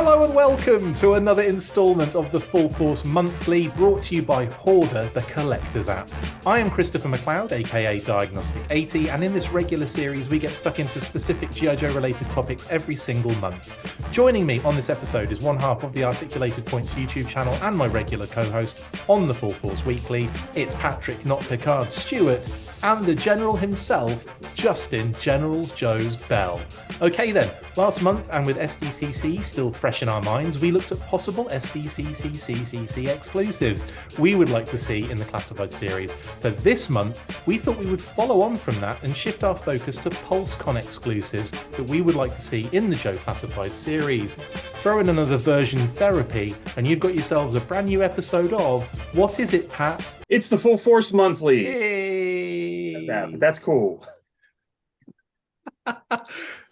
Hello and welcome to another installment of the Full Force Monthly, brought to you by Hoardar, the collector's app. I am Christopher McLeod AKA Diagnostic 80, and in this regular series we get stuck into specific G.I. Joe related topics every single month. Joining me on this episode is one half of the Articulated Points YouTube channel and my regular co-host on the Full Force Weekly. It's Patrick Notpicard Stewart and the General himself, Justin Generals Joe's Bell. Okay then, last month, and with SDCC still fresh in our minds, we looked at possible SDCC exclusives we would like to see in the classified series. For this month, we thought we would follow on from that and shift our focus to PulseCon exclusives that we would like to see in the Joe classified series. Throw in another version therapy, and you've got yourselves a brand new episode of, what is it, Pat? It's the Full Force Monthly. Hey. That's cool.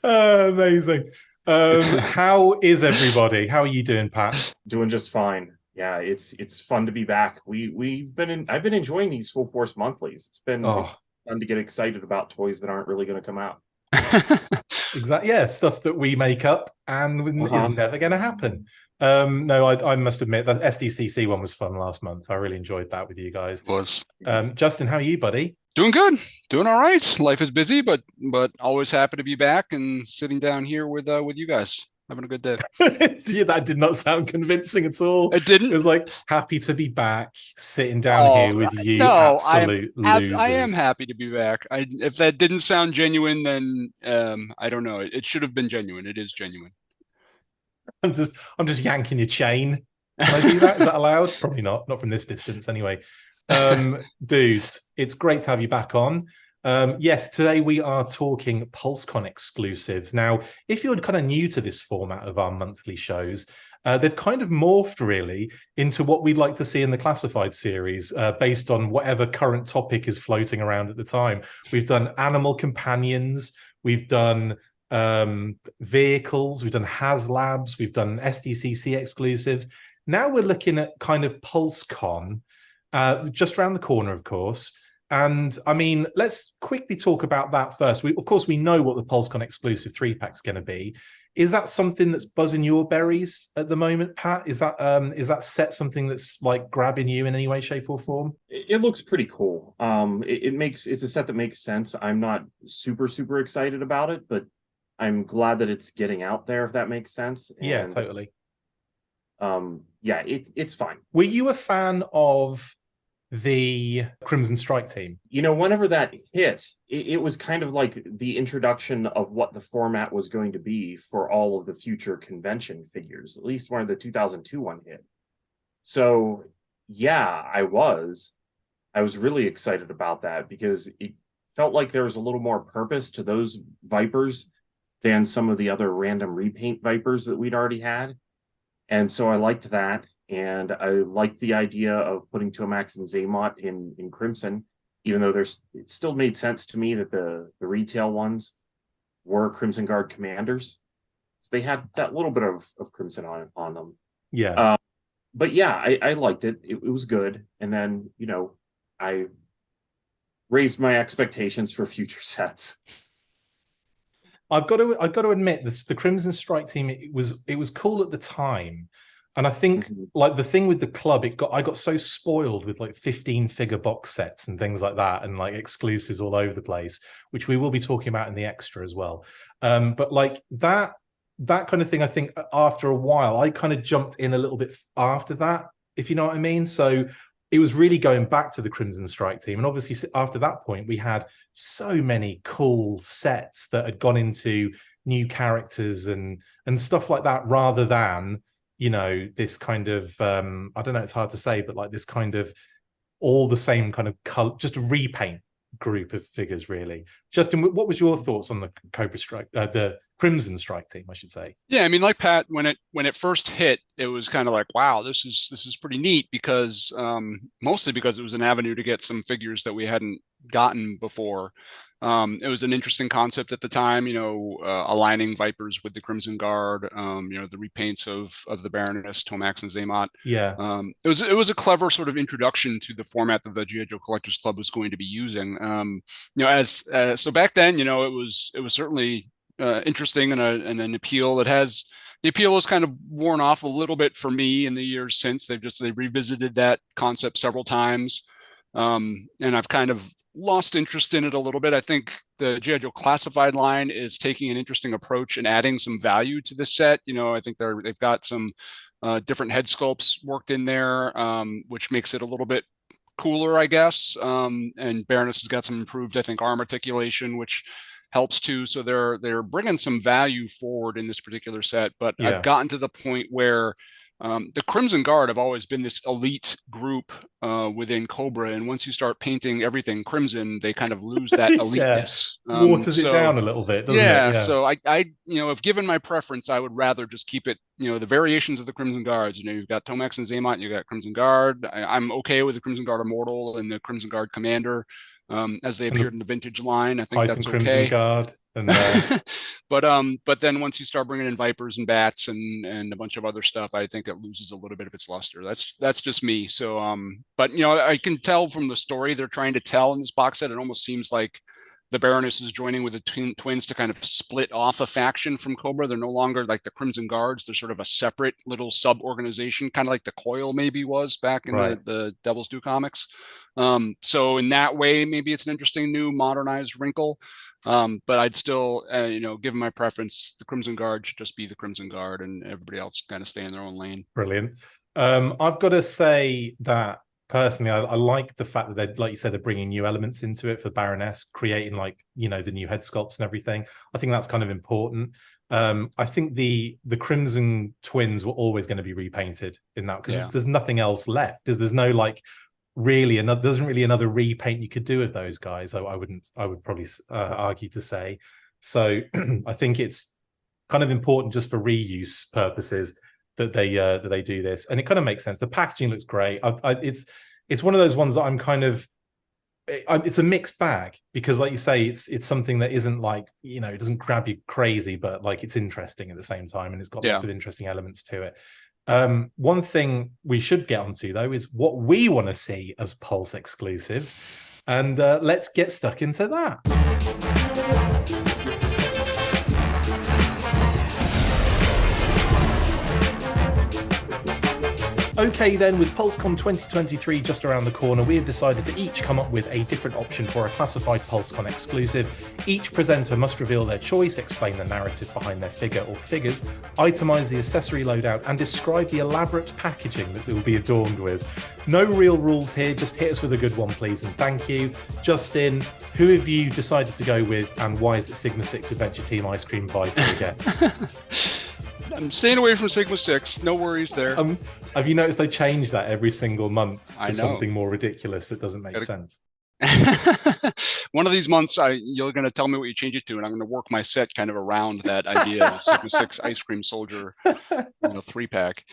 Amazing. How is everybody? How are you doing, Pat? Doing just fine. Yeah, it's fun to be back. I've been enjoying these Full Force Monthlies. It's fun to get excited about toys that aren't really going to come out. Exactly. Yeah, stuff that we make up and is never going to happen. No, I must admit that SDCC one was fun last month. I really enjoyed that with you guys. It was. Justin, how are you, buddy? Doing good. Doing all right. Life is busy, but always happy to be back and sitting down here with you guys. Having a good day. Yeah, that did not sound convincing at all. It didn't. It was like, happy to be back, sitting down here with you. No, absolute losers. I am happy to be back. If that didn't sound genuine, then I don't know. It should have been genuine. It is genuine. I'm just yanking your chain. Can I do that? Is that allowed? Probably not. Not from this distance, anyway. Dudes, it's great to have you back on. Yes, today we are talking PulseCon exclusives. Now, if you're kind of new to this format of our monthly shows, they've kind of morphed really into what we'd like to see in the classified series, based on whatever current topic is floating around at the time. We've done animal companions, we've done vehicles, we've done HasLabs, we've done SDCC exclusives. Now we're looking at kind of PulseCon, just around the corner, of course. And I mean, let's quickly talk about that first. Of course, we know what the PulseCon exclusive 3-pack is going to be. Is that something that's buzzing your berries at the moment, Pat? Is that set something that's like grabbing you in any way, shape, or form? It looks pretty cool. It's a set that makes sense. I'm not super excited about it, but I'm glad that it's getting out there, if that makes sense. And, yeah, totally. Yeah, it's fine. Were you a fan of the Crimson Strike team? You know, whenever that hit, it was kind of like the introduction of what the format was going to be for all of the future convention figures, at least when the 2002 one hit. So yeah, I was really excited about that because it felt like there was a little more purpose to those Vipers than some of the other random repaint Vipers that we'd already had. And so I liked that. And I liked the idea of putting Tomax and Zaymot in Crimson, even though it still made sense to me that the retail ones were Crimson Guard commanders. So they had that little bit of Crimson on them. Yeah. But yeah, I liked it. It was good. And then, you know, I raised my expectations for future sets. I've got to admit, the Crimson Strike team, it was cool at the time. And I think like the thing with the club, I got so spoiled with like 15 figure box sets and things like that, and like exclusives all over the place, which we will be talking about in the extra as well. But like that kind of thing, I think after a while, I kind of jumped in a little bit after that, if you know what I mean. So it was really going back to the Crimson Strike team. And obviously after that point, we had so many cool sets that had gone into new characters and stuff like that, rather than, you know, this kind of, I don't know, it's hard to say, but like this kind of all the same kind of color, just a repaint group of figures, really. Justin, what was your thoughts on the Cobra Strike, the Crimson Strike team, I should say? Yeah, I mean, like Pat, when it first hit, it was kind of like, wow, this is pretty neat, because mostly because it was an avenue to get some figures that we hadn't gotten before. It was an interesting concept at the time, you know, aligning Vipers with the Crimson Guard, you know, the repaints of the Baroness, Tomax, and Zaymot. Yeah. It was a clever sort of introduction to the format that the G.I. Joe Collectors Club was going to be using. You know, so back then, you know, it was certainly interesting and an appeal. It has the appeal has kind of worn off a little bit for me in the years since. They've revisited that concept several times. And I've kind of lost interest in it a little bit. I think the G.I. Joe Classified line is taking an interesting approach and adding some value to the set. I think they've got some different head sculpts worked in there, which makes it a little bit cooler, I guess. And Baroness has got some improved, I think, arm articulation, which helps too. So they're bringing some value forward in this particular set. But I've gotten to the point where the Crimson Guard have always been this elite group within Cobra, and once you start painting everything crimson, they kind of lose that eliteness. Waters it down a little bit, doesn't it? Yeah. So I, if given my preference, I would rather just keep it, the variations of the Crimson Guards. You've got Tomax and Zaymont, you got Crimson Guard. I'm okay with the Crimson Guard Immortal and the Crimson Guard Commander as they appeared in the vintage line. I think that's okay. Crimson Guard. And, but then once you start bringing in Vipers and Bats and a bunch of other stuff, I think it loses a little bit of its luster. That's just me. So but I can tell from the story they're trying to tell in this box set, it almost seems like the Baroness is joining with the twins to kind of split off a faction from Cobra. They're no longer like the Crimson Guards. They're sort of a separate little sub-organization, kind of like the Coil maybe was back in the Devil's Due comics. So in that way, maybe it's an interesting new modernized wrinkle. But I'd still, given my preference, the Crimson Guard should just be the Crimson Guard and everybody else kind of stay in their own lane. Brilliant. I've got to say that personally, I like the fact that they're, like you said, they're bringing new elements into it for Baroness, creating the new head sculpts and everything. I think that's kind of important. I think the Crimson Twins were always going to be repainted in that because there's nothing else left. There's no there's really another repaint you could do with those guys. I would probably argue to say. So I think it's kind of important just for reuse purposes that they do this, and it kind of makes sense. The packaging looks great. It's one of those ones that I'm kind of. It's a mixed bag because, like you say, it's something that isn't it doesn't grab you crazy, but it's interesting at the same time, and it's got lots of interesting elements to it. One thing we should get onto though is what we want to see as Pulse exclusives, and let's get stuck into that. Okay then, with PulseCon 2023 just around the corner, we have decided to each come up with a different option for a classified PulseCon exclusive. Each presenter must reveal their choice, explain the narrative behind their figure or figures, itemise the accessory loadout, and describe the elaborate packaging that they will be adorned with. No real rules here, just hit us with a good one please, and thank you. Justin, who have you decided to go with, and why is it Sigma 6 Adventure Team Ice Cream Viper again? I'm staying away from Sigma 6. No worries there. Have you noticed they change that every single month to something more ridiculous that doesn't make sense? One of these months, you're going to tell me what you change it to, and I'm going to work my set kind of around that idea of Sigma 6 Ice Cream Soldier, 3-pack.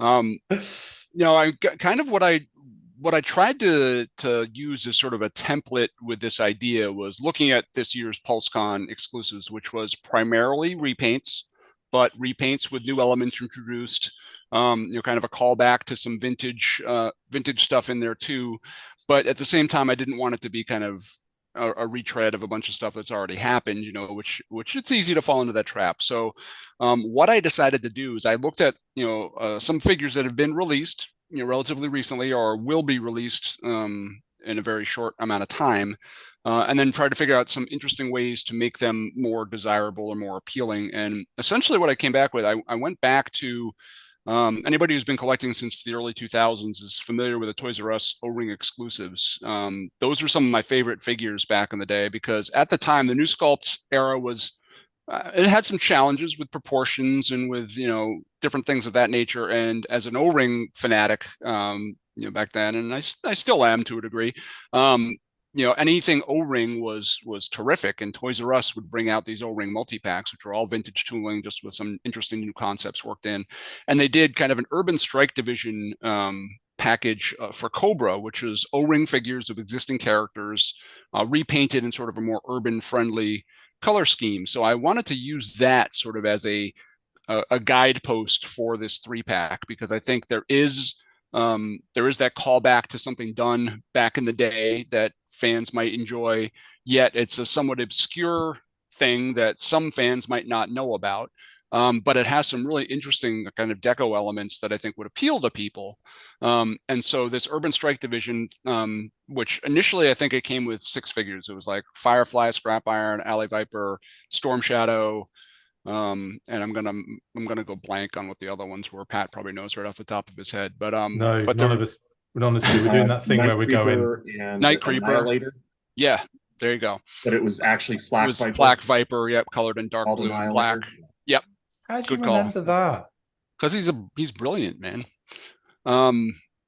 I kind of what I tried to use as sort of a template with this idea was looking at this year's PulseCon exclusives, which was primarily repaints, but repaints with new elements introduced, kind of a callback to some vintage stuff in there too. But at the same time, I didn't want it to be kind of a retread of a bunch of stuff that's already happened, which it's easy to fall into that trap. So what I decided to do is I looked at, some figures that have been released, relatively recently or will be released in a very short amount of time. And then try to figure out some interesting ways to make them more desirable or more appealing. And essentially what I came back with, I went back to anybody who's been collecting since the early 2000s is familiar with the Toys R Us O-Ring exclusives. Those were some of my favorite figures back in the day because at the time, the New Sculpt era was, it had some challenges with proportions and with, different things of that nature. And as an O-Ring fanatic, back then, and I still am to a degree, anything O-Ring was terrific, and Toys R Us would bring out these O-Ring multi-packs, which were all vintage tooling, just with some interesting new concepts worked in. And they did kind of an Urban Strike Division package for Cobra, which was O-Ring figures of existing characters, repainted in sort of a more urban-friendly color scheme. So I wanted to use that sort of as a guidepost for this 3-pack, because I think there is that callback to something done back in the day that fans might enjoy, yet it's a somewhat obscure thing that some fans might not know about. but it has some really interesting kind of deco elements that I think would appeal to people. And so this Urban Strike Division, which initially I think it came with 6 figures. It was like Firefly, Scrap Iron, Alley Viper, Storm Shadow, and I'm gonna go blank on what the other ones were. Pat probably knows right off the top of his head, but No, but none of us. We're honestly, we're doing that thing Night where we're going. Creeper and Night Creeper. Annihilator, yeah, there you go. but it was actually It Flak was Viper. Flak Viper, yep, colored in dark called blue and Annihilator. black. Yep, How do you good call. remember that? Because he's brilliant, man.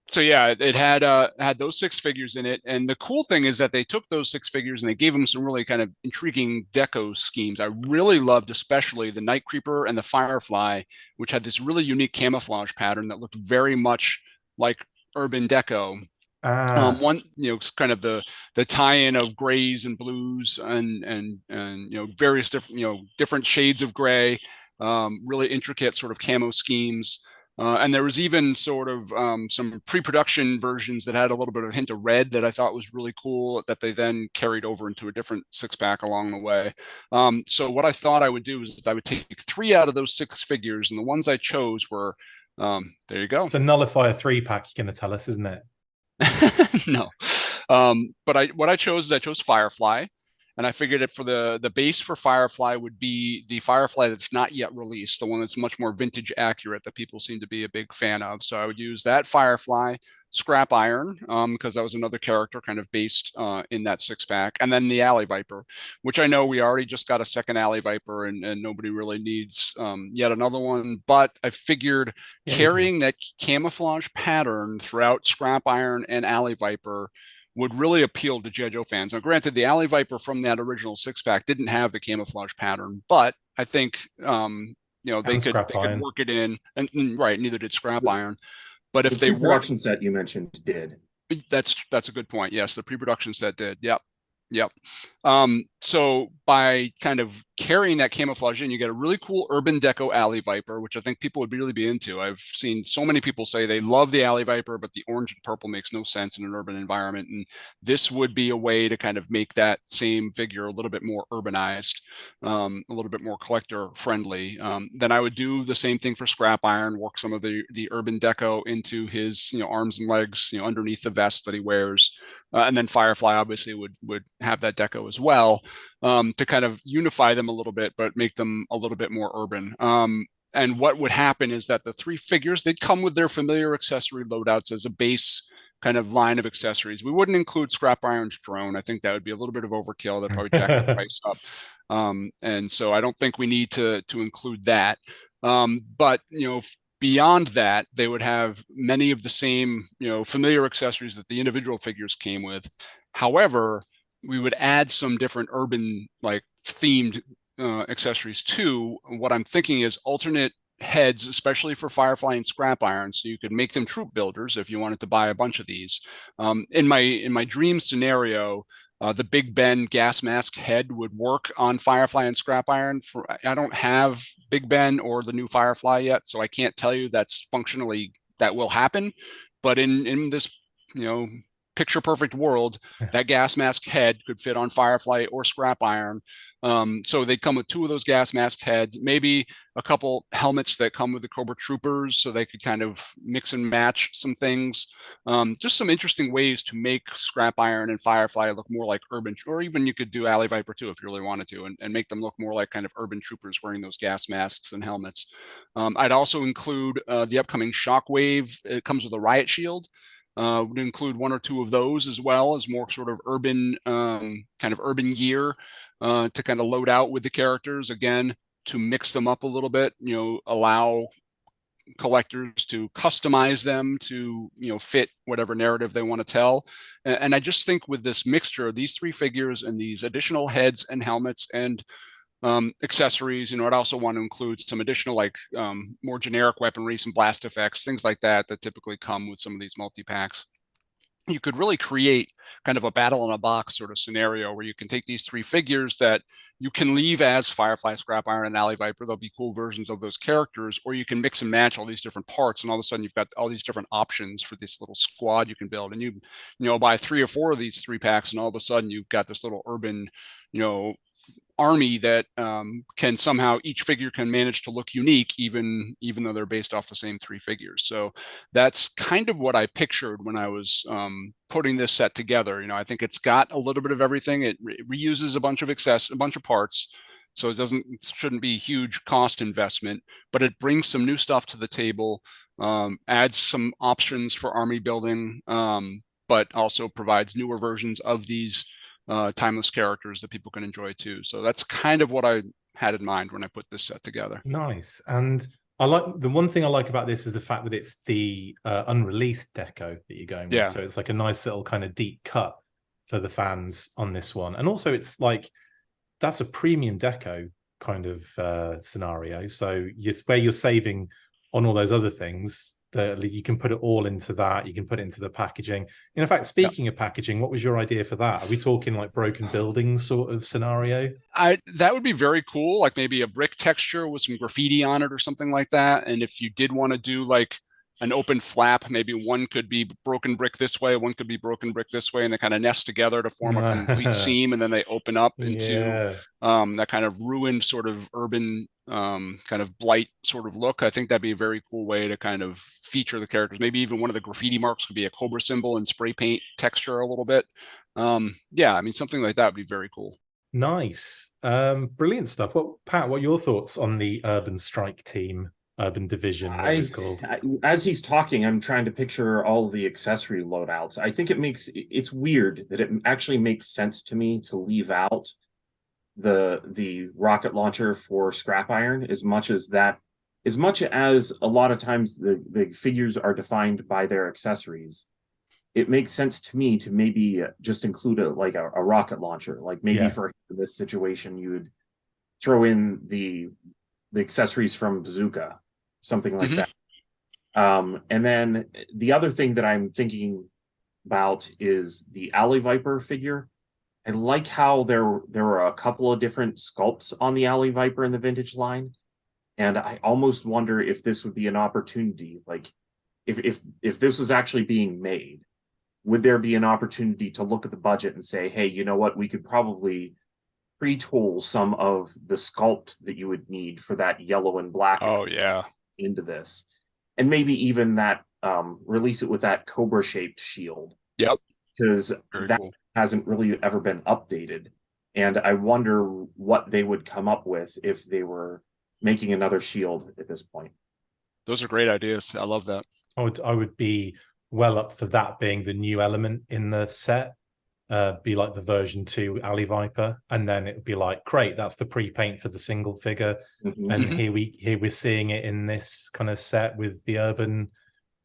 So yeah, it had those 6 figures in it, and the cool thing is that they took those 6 figures and they gave them some really kind of intriguing deco schemes. I really loved especially the Night Creeper and the Firefly, which had this really unique camouflage pattern that looked very much like urban deco. One, kind of the tie-in of grays and blues and various different different shades of gray, really intricate sort of camo schemes. And there was even sort of some pre-production versions that had a little bit of a hint of red that I thought was really cool that they then carried over into a different 6-pack along the way. So what I thought I would do is I would take 3 out of those 6 figures, and the ones I chose were, there you go. It's a nullifier 3-pack, you're going to tell us, isn't it? No. But what I chose is I chose Firefly. And I figured it for the base for Firefly would be the Firefly that's not yet released, the one that's much more vintage accurate that people seem to be a big fan of. So I would use that Firefly, Scrap Iron, because that was another character kind of based in that 6-pack, and then the Alley Viper, which I know we already just got a second Alley Viper, and nobody really needs yet another one. But I figured carrying that camouflage pattern throughout Scrap Iron and Alley Viper would really appeal to G.I. Joe fans. Now, granted, the Alley Viper from that original 6-pack didn't have the camouflage pattern, but I think they could work it in, and right, neither did Scrap Iron. But if the pre-production set you mentioned did, that's a good point. Yes, the pre-production set did. Yep. So by kind of carrying that camouflage in, you get a really cool urban deco Alley Viper, which I think people would really be into. I've seen so many people say they love the Alley Viper, but the orange and purple makes no sense in an urban environment. And this would be a way to kind of make that same figure a little bit more urbanized, a little bit more collector friendly. Then I would do the same thing for Scrap Iron, work some of the urban deco into his arms and legs, underneath the vest that he wears. And then Firefly obviously would have that deco as well, to kind of unify them a little bit, but make them a little bit more urban. And what would happen is that the 3 figures, they'd come with their familiar accessory loadouts as a base kind of line of accessories. We wouldn't include Scrap Iron's drone. I think that would be a little bit of overkill. That'd probably jack the price up. And so I don't think we need to include that. But beyond that, they would have many of the same, familiar accessories that the individual figures came with. However, we would add some different urban, like themed accessories too. What I'm thinking is alternate heads, especially for Firefly and Scrap Iron, so you could make them troop builders if you wanted to buy a bunch of these. In my dream scenario, the Big Ben gas mask head would work on Firefly and Scrap Iron. I don't have Big Ben or the new Firefly yet, so I can't tell you that's functionally that will happen. But in this, picture perfect world, that gas mask head could fit on Firefly or Scrap Iron. So they'd come with 2 of those gas mask heads, maybe a couple helmets that come with the Cobra Troopers, so they could kind of mix and match some things. Just some interesting ways to make Scrap Iron and Firefly look more like urban, or even you could do Alley Viper too if you really wanted to, and make them look more like kind of urban troopers wearing those gas masks and helmets. I'd also include the upcoming Shockwave. It comes with a riot shield. Would include 1 or 2 of those as well as more sort of urban, kind of urban gear to kind of load out with the characters, again, to mix them up a little bit, allow collectors to customize them to, fit whatever narrative they want to tell. And I just think with this mixture of these 3 figures and these additional heads and helmets and accessories, I'd also want to include some additional, like more generic weaponry, some blast effects, things like that typically come with some of these multi-packs. You could really create kind of a battle in a box sort of scenario where you can take these 3 figures that you can leave as Firefly, Scrap Iron, and Alley Viper. There'll be cool versions of those characters, or you can mix and match all these different parts, and all of a sudden you've got all these different options for this little squad you can build. And you buy 3 or 4 of these 3 packs, and all of a sudden you've got this little urban, army that can somehow, each figure can manage to look unique, even though they're based off the same 3 figures. So that's kind of what I pictured when I was putting this set together. You know, I think it's got a little bit of everything. It reuses a bunch of parts, so it shouldn't be huge cost investment, but it brings some new stuff to the table, adds some options for army building, but also provides newer versions of these timeless characters that people can enjoy too. So that's kind of what I had in mind when I put this set together. Nice. And I like, the one thing I like about this is the fact that it's the unreleased deco that you're going with. Yeah. So it's like a nice little kind of deep cut for the fans on this one. And also it's like, that's a premium deco kind of scenario. So where you're saving on all those other things, you can put it all into that. You can put it into the packaging. In fact, speaking of packaging, what was your idea for that? Are we talking like broken buildings sort of scenario? That would be very cool. Like maybe a brick texture with some graffiti on it or something like that. And if you did want to do like an open flap, maybe one could be broken brick this way, one could be broken brick this way, and they kind of nest together to form a complete seam, and then they open up into that kind of ruined sort of urban kind of blight sort of look. I think that'd be a very cool way to kind of feature the characters. Maybe even one of the graffiti marks could be a cobra symbol and spray paint texture a little bit. Yeah, I mean, something like that would be very cool. Nice. Brilliant stuff. Well, Pat, what are your thoughts on the Urban Strike Team? Urban Division, what it's called. As he's talking, I'm trying to picture all the accessory loadouts. I think it's weird that it actually makes sense to me to leave out the rocket launcher for scrap iron, as much as a lot of times the figures are defined by their accessories. It makes sense to me to maybe just include a rocket launcher. Like maybe for this situation, you would throw in the accessories from Bazooka, something like that. And then the other thing that I'm thinking about is the Alley Viper figure. I like how there were a couple of different sculpts on the Alley Viper in the vintage line, and I almost wonder if this would be an opportunity. Like, if this was actually being made, would there be an opportunity to look at the budget and say, hey, you know what, we could probably pre-tool some of the sculpt that you would need for that yellow and black into this, and maybe even that release it with that cobra shaped shield. Yep, because that hasn't really ever been updated, and I wonder what they would come up with if they were making another shield at this point. Those are great ideas. I love that. I would be well up for that being the new element in the set. Be like the version 2 Alley Viper, and then it would be like, great, that's the pre-paint for the single figure. And here we're seeing it in this kind of set with the urban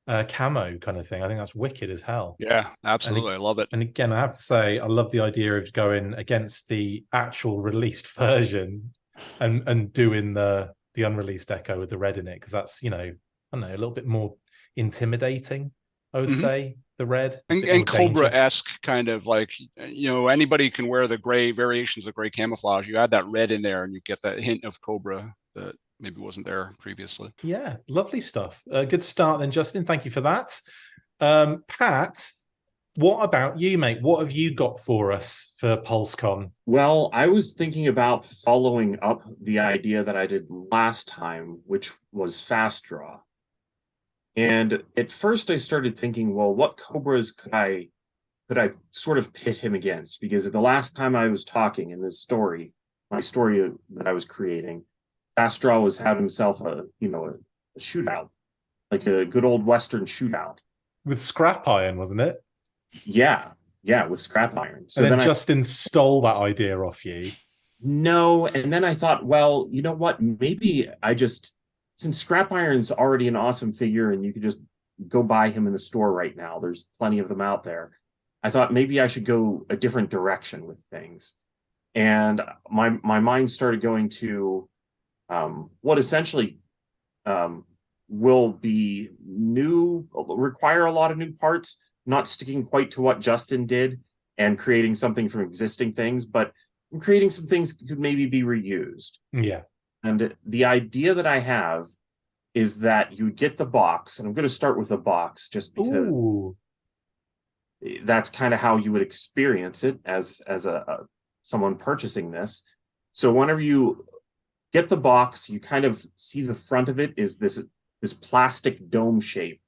camo kind of thing. I think that's wicked as hell. Yeah, absolutely. I love it. And again, I have to say, I love the idea of going against the actual released version and doing the unreleased Echo with the red in it, because that's, you know, I don't know, a little bit more intimidating, I would say, the red. And Cobra-esque kind of like, you know, anybody can wear the gray variations of gray camouflage. You add that red in there and you get that hint of Cobra that maybe wasn't there previously. Yeah, lovely stuff. Good start then, Justin. Thank you for that. Pat, what about you, mate? What have you got for us for PulseCon? Well, I was thinking about following up the idea that I did last time, which was fast draw. And at first I started thinking, well, what Cobras could I sort of pit him against? Because the last time I was talking in this story, my story that I was creating, Fast Draw was having himself a shootout, like a good old Western shootout. With scrap iron, wasn't it? Yeah, with scrap iron. So and then Justin stole that idea off you. No, and then I thought, well, you know what? Maybe since scrap iron's already an awesome figure and you could just go buy him in the store right now, there's plenty of them out there. I thought maybe I should go a different direction with things. And my mind started going to what essentially will be require a lot of new parts, not sticking quite to what Justin did and creating something from existing things, but creating some things that could maybe be reused. Yeah. And the idea that I have is that you get the box, and I'm going to start with a box just because that's kind of how you would experience it as someone purchasing this. So whenever you get the box, you kind of see the front of it is this plastic dome shape.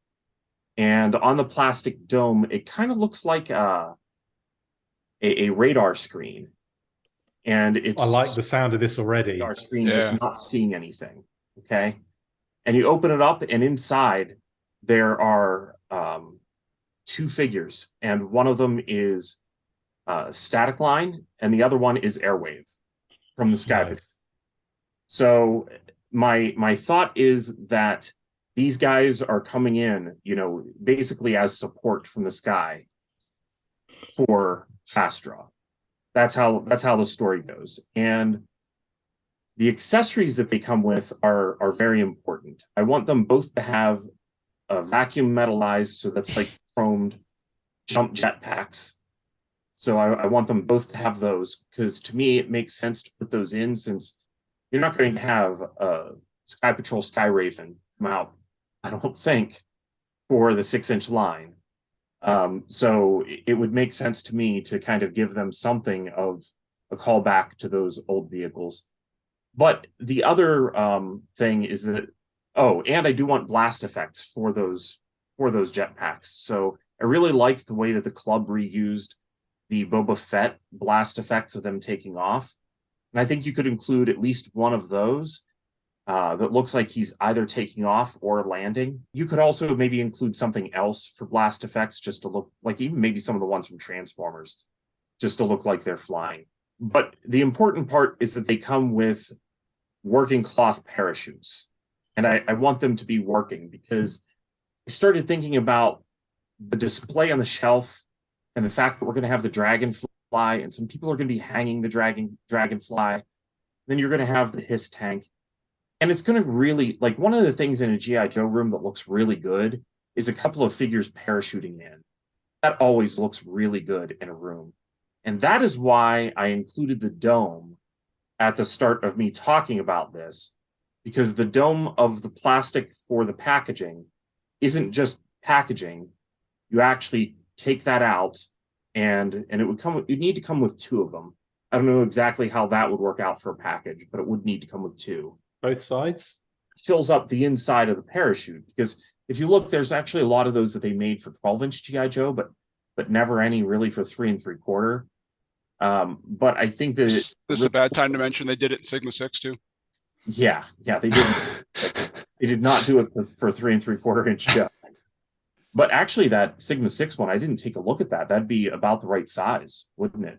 And on the plastic dome, it kind of looks like a radar screen. And it's I like the sound of this already. radar screen just not seeing anything. Okay. And you open it up, and inside there are two figures, and one of them is Static Line, and the other one is Airwave from the Sky. Nice. So my thought is that these guys are coming in, you know, basically as support from the Sky for Fast Draw. That's how the story goes. And the accessories that they come with are very important. I want them both to have a vacuum metallized, so that's like chromed jump jetpacks. So I want them both to have those, because to me it makes sense to put those in, since you're not going to have a Sky Patrol Sky Raven come out, I don't think, for the 6-inch line. So it would make sense to me to kind of give them something of a callback to those old vehicles. But the other thing is that, and I do want blast effects for those jetpacks. So I really liked the way that the club reused the Boba Fett blast effects of them taking off. And I think you could include at least one of those that looks like he's either taking off or landing. You could also maybe include something else for blast effects, just to look like, even maybe some of the ones from Transformers, just to look like they're flying. But the important part is that they come with working cloth parachutes. And I want them to be working, because I started thinking about the display on the shelf and the fact that we're going to have the Dragonfly, and some people are going to be hanging the Dragonfly. Then you're going to have the Hiss tank. And it's going to really, like, one of the things in a G.I. Joe room that looks really good is a couple of figures parachuting in. That always looks really good in a room. And that is why I included the dome at the start of me talking about this, because the dome of the plastic for the packaging isn't just packaging. You actually take that out, and it would come, you'd need to come with two of them. I don't know exactly how that would work out for a package, but it would need to come with two. Both sides? Fills up the inside of the parachute, because if you look, there's actually a lot of those that they made for 12-inch G.I. Joe, but never any really for 3 3/4. But I think that this is a bad time to mention they did it in Sigma 6 too. Yeah, they didn't. They did not do it for 3 3/4-inch Joe. But actually, that Sigma 6 one, I didn't take a look at that. That'd be about the right size, wouldn't it?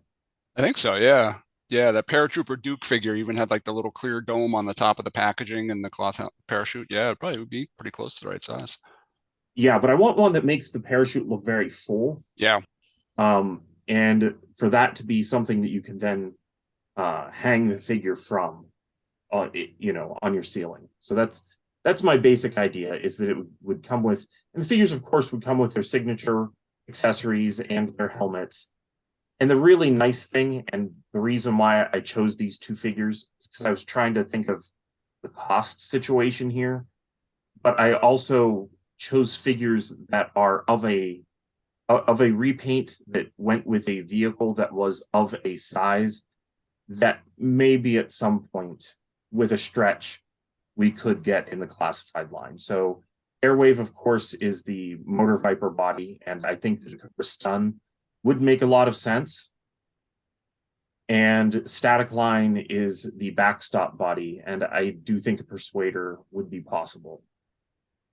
I think so, yeah. Yeah, that Paratrooper Duke figure even had like the little clear dome on the top of the packaging and the cloth parachute. Yeah, it probably would be pretty close to the right size. Yeah, but I want one that makes the parachute look very full. Yeah. And for that to be something that you can then hang the figure from, on your ceiling. So that's my basic idea, is that it would come with, and the figures, of course, would come with their signature accessories and their helmets. And the really nice thing, and the reason why I chose these two figures, is because I was trying to think of the cost situation here. But I also chose figures that are of a repaint that went with a vehicle that was of a size that maybe at some point, with a stretch, we could get in the classified line. So Airwave, of course, is the Motor Viper body, and I think that a stun would make a lot of sense. And Static Line is the backstop body, and I do think a Persuader would be possible.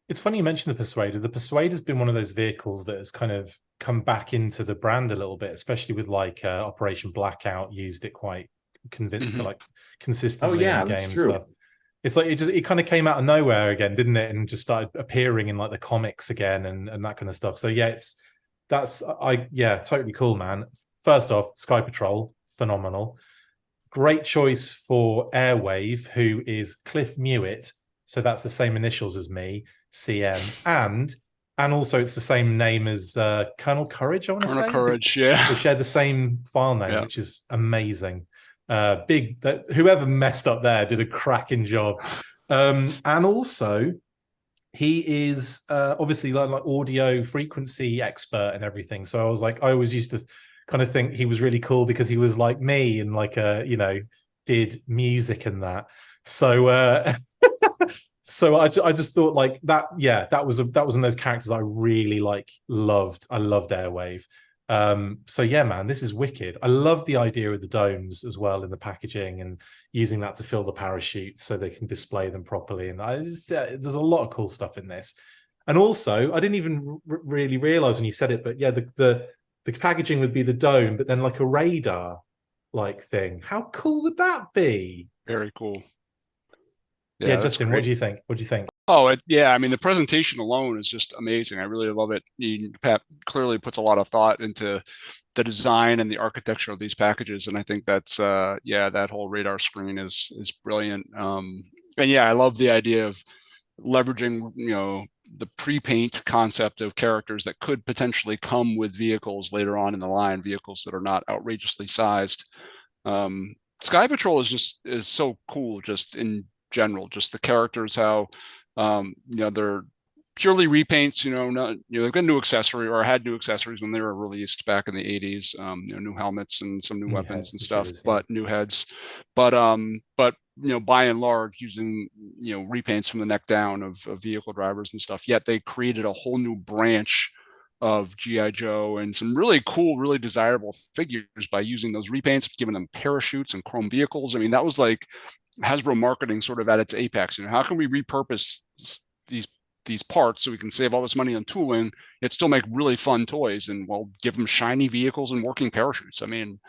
It's funny you mentioned the Persuader. The Persuader's been one of those vehicles that has kind of come back into the brand a little bit, especially with like Operation Blackout used it quite consistently in the game and stuff. It's like it kind of came out of nowhere again, didn't it? And just started appearing in like the comics again and that kind of stuff. So yeah, totally cool, man. First off, Sky Patrol, phenomenal. Great choice for Airwave, who is Cliff Mewett. So that's the same initials as me, CM. And also it's the same name as Colonel Courage, I want to say. Colonel Courage, yeah. They share the same file name, which is amazing. Whoever messed up there did a cracking job. And also, he is obviously like audio frequency expert and everything. So I always used to kind of think he was really cool because he was like me and like did music and that. So so I just thought like that, yeah, that was one of those characters I really like loved. I loved Airwave. So yeah, man, this is wicked. I love the idea of the domes as well in the packaging and using that to fill the parachutes so they can display them properly. And there's a lot of cool stuff in this. And also, I didn't even really realize when you said it, but yeah, the packaging would be the dome, but then like a radar like thing. How cool would that be? Very cool. Yeah, Justin, what do you think? What do you think? Oh, yeah. I mean, the presentation alone is just amazing. I really love it. Pat clearly puts a lot of thought into the design and the architecture of these packages, and I think that's yeah, that whole radar screen is brilliant. And yeah, I love the idea of leveraging, you know, the pre-paint concept of characters that could potentially come with vehicles later on in the line, vehicles that are not outrageously sized. Sky Patrol is so cool, just in general, just the characters, how you know, they're purely repaints, you know, not, you know, they've got new accessory or had new accessories when they were released back in the 80s, you know, new helmets and some new weapons and stuff, but new heads, but you know, by and large, using, you know, repaints from the neck down of vehicle drivers and stuff. Yet they created a whole new branch of GI Joe and some really cool, really desirable figures by using those repaints, giving them parachutes and chrome vehicles. I mean, that was like Hasbro marketing sort of at its apex. You know, how can we repurpose these parts so we can save all this money on tooling, yet still make really fun toys, and well, give them shiny vehicles and working parachutes? I mean,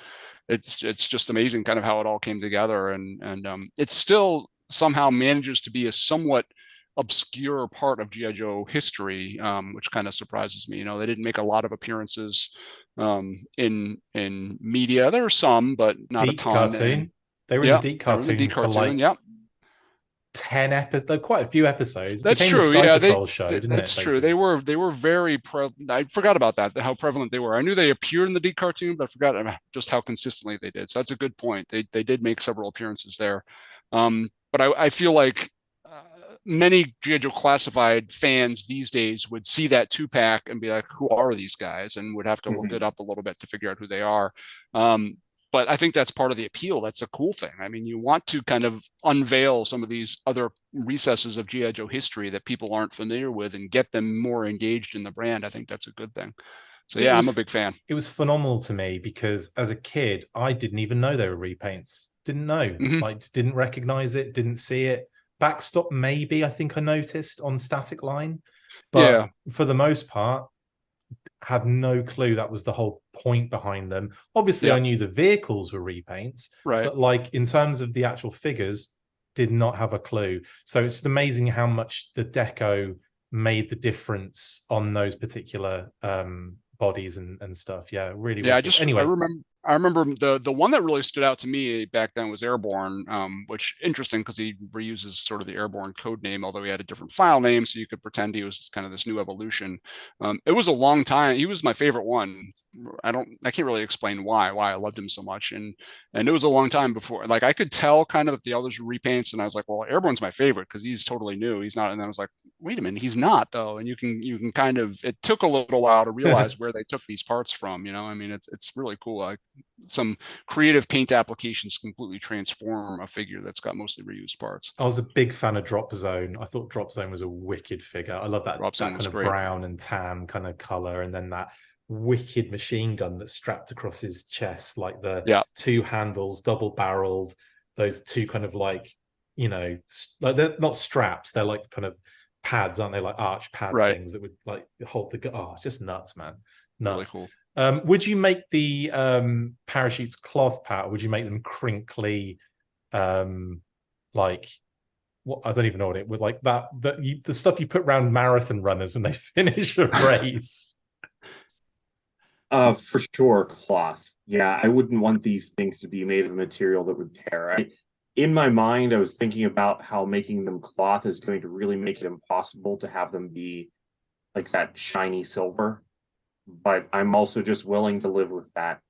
it's just amazing kind of how it all came together, and it still somehow manages to be a somewhat obscure part of GI Joe history, which kind of surprises me. You know, they didn't make a lot of appearances in media. There were some, but not a ton. Cartoon. They were in the Deep cartoon for like, 10 episodes, quite a few episodes. That's true. The Sky Patrol show, didn't that's it? That's true. They were very I forgot about that, how prevalent they were. I knew they appeared in the D cartoon, but I forgot just how consistently they did. So that's a good point. They did make several appearances there. But I feel like many G.I. Joe Classified fans these days would see that 2-pack and be like, who are these guys? And would have to look it up a little bit to figure out who they are. But I think that's part of the appeal. That's a cool thing. I mean, you want to kind of unveil some of these other recesses of G.I. Joe history that people aren't familiar with and get them more engaged in the brand. I think that's a good thing. So yeah, I'm a big fan. It was phenomenal to me because as a kid, I didn't even know they were repaints. Didn't know, like didn't recognize it, didn't see it. Backstop, maybe I think I noticed on Static Line. But for the most part, had no clue that was the whole point behind them. Obviously, I knew the vehicles were repaints, but like in terms of the actual figures, did not have a clue. So it's amazing how much the deco made the difference on those particular bodies and stuff. Yeah, really. Yeah, anyway. I remember the one that really stood out to me back then was Airborne, which interesting because he reuses sort of the Airborne code name, although he had a different file name, so you could pretend he was kind of this new evolution. It was a long time. He was my favorite one. I can't really explain why I loved him so much, and it was a long time before, like, I could tell kind of that the others were repaints, and I was like, well, Airborne's my favorite because he's totally new. He's not, and then I was like, wait a minute, he's not though. And you can kind of, it took a little while to realize where they took these parts from. You know, I mean, it's really cool. Some creative paint applications completely transform a figure that's got mostly reused parts. I was a big fan of Drop Zone. I thought Drop Zone was a wicked figure. I love that kind of brown and tan kind of color, and then that wicked machine gun that's strapped across his chest, like the two handles, double barreled, those two kind of like, you know, like they're not straps, they're like kind of pads, aren't they? Like arch pad things that would like hold the, oh, just nuts, man. Nuts. Really cool. Would you make the parachutes cloth, Pat, or would you make them crinkly, like what, I don't even know what it would, like the stuff you put around marathon runners when they finish a race? For sure, cloth. Yeah, I wouldn't want these things to be made of material that would tear. In my mind, I was thinking about how making them cloth is going to really make it impossible to have them be like that shiny silver. But I'm also just willing to live with that.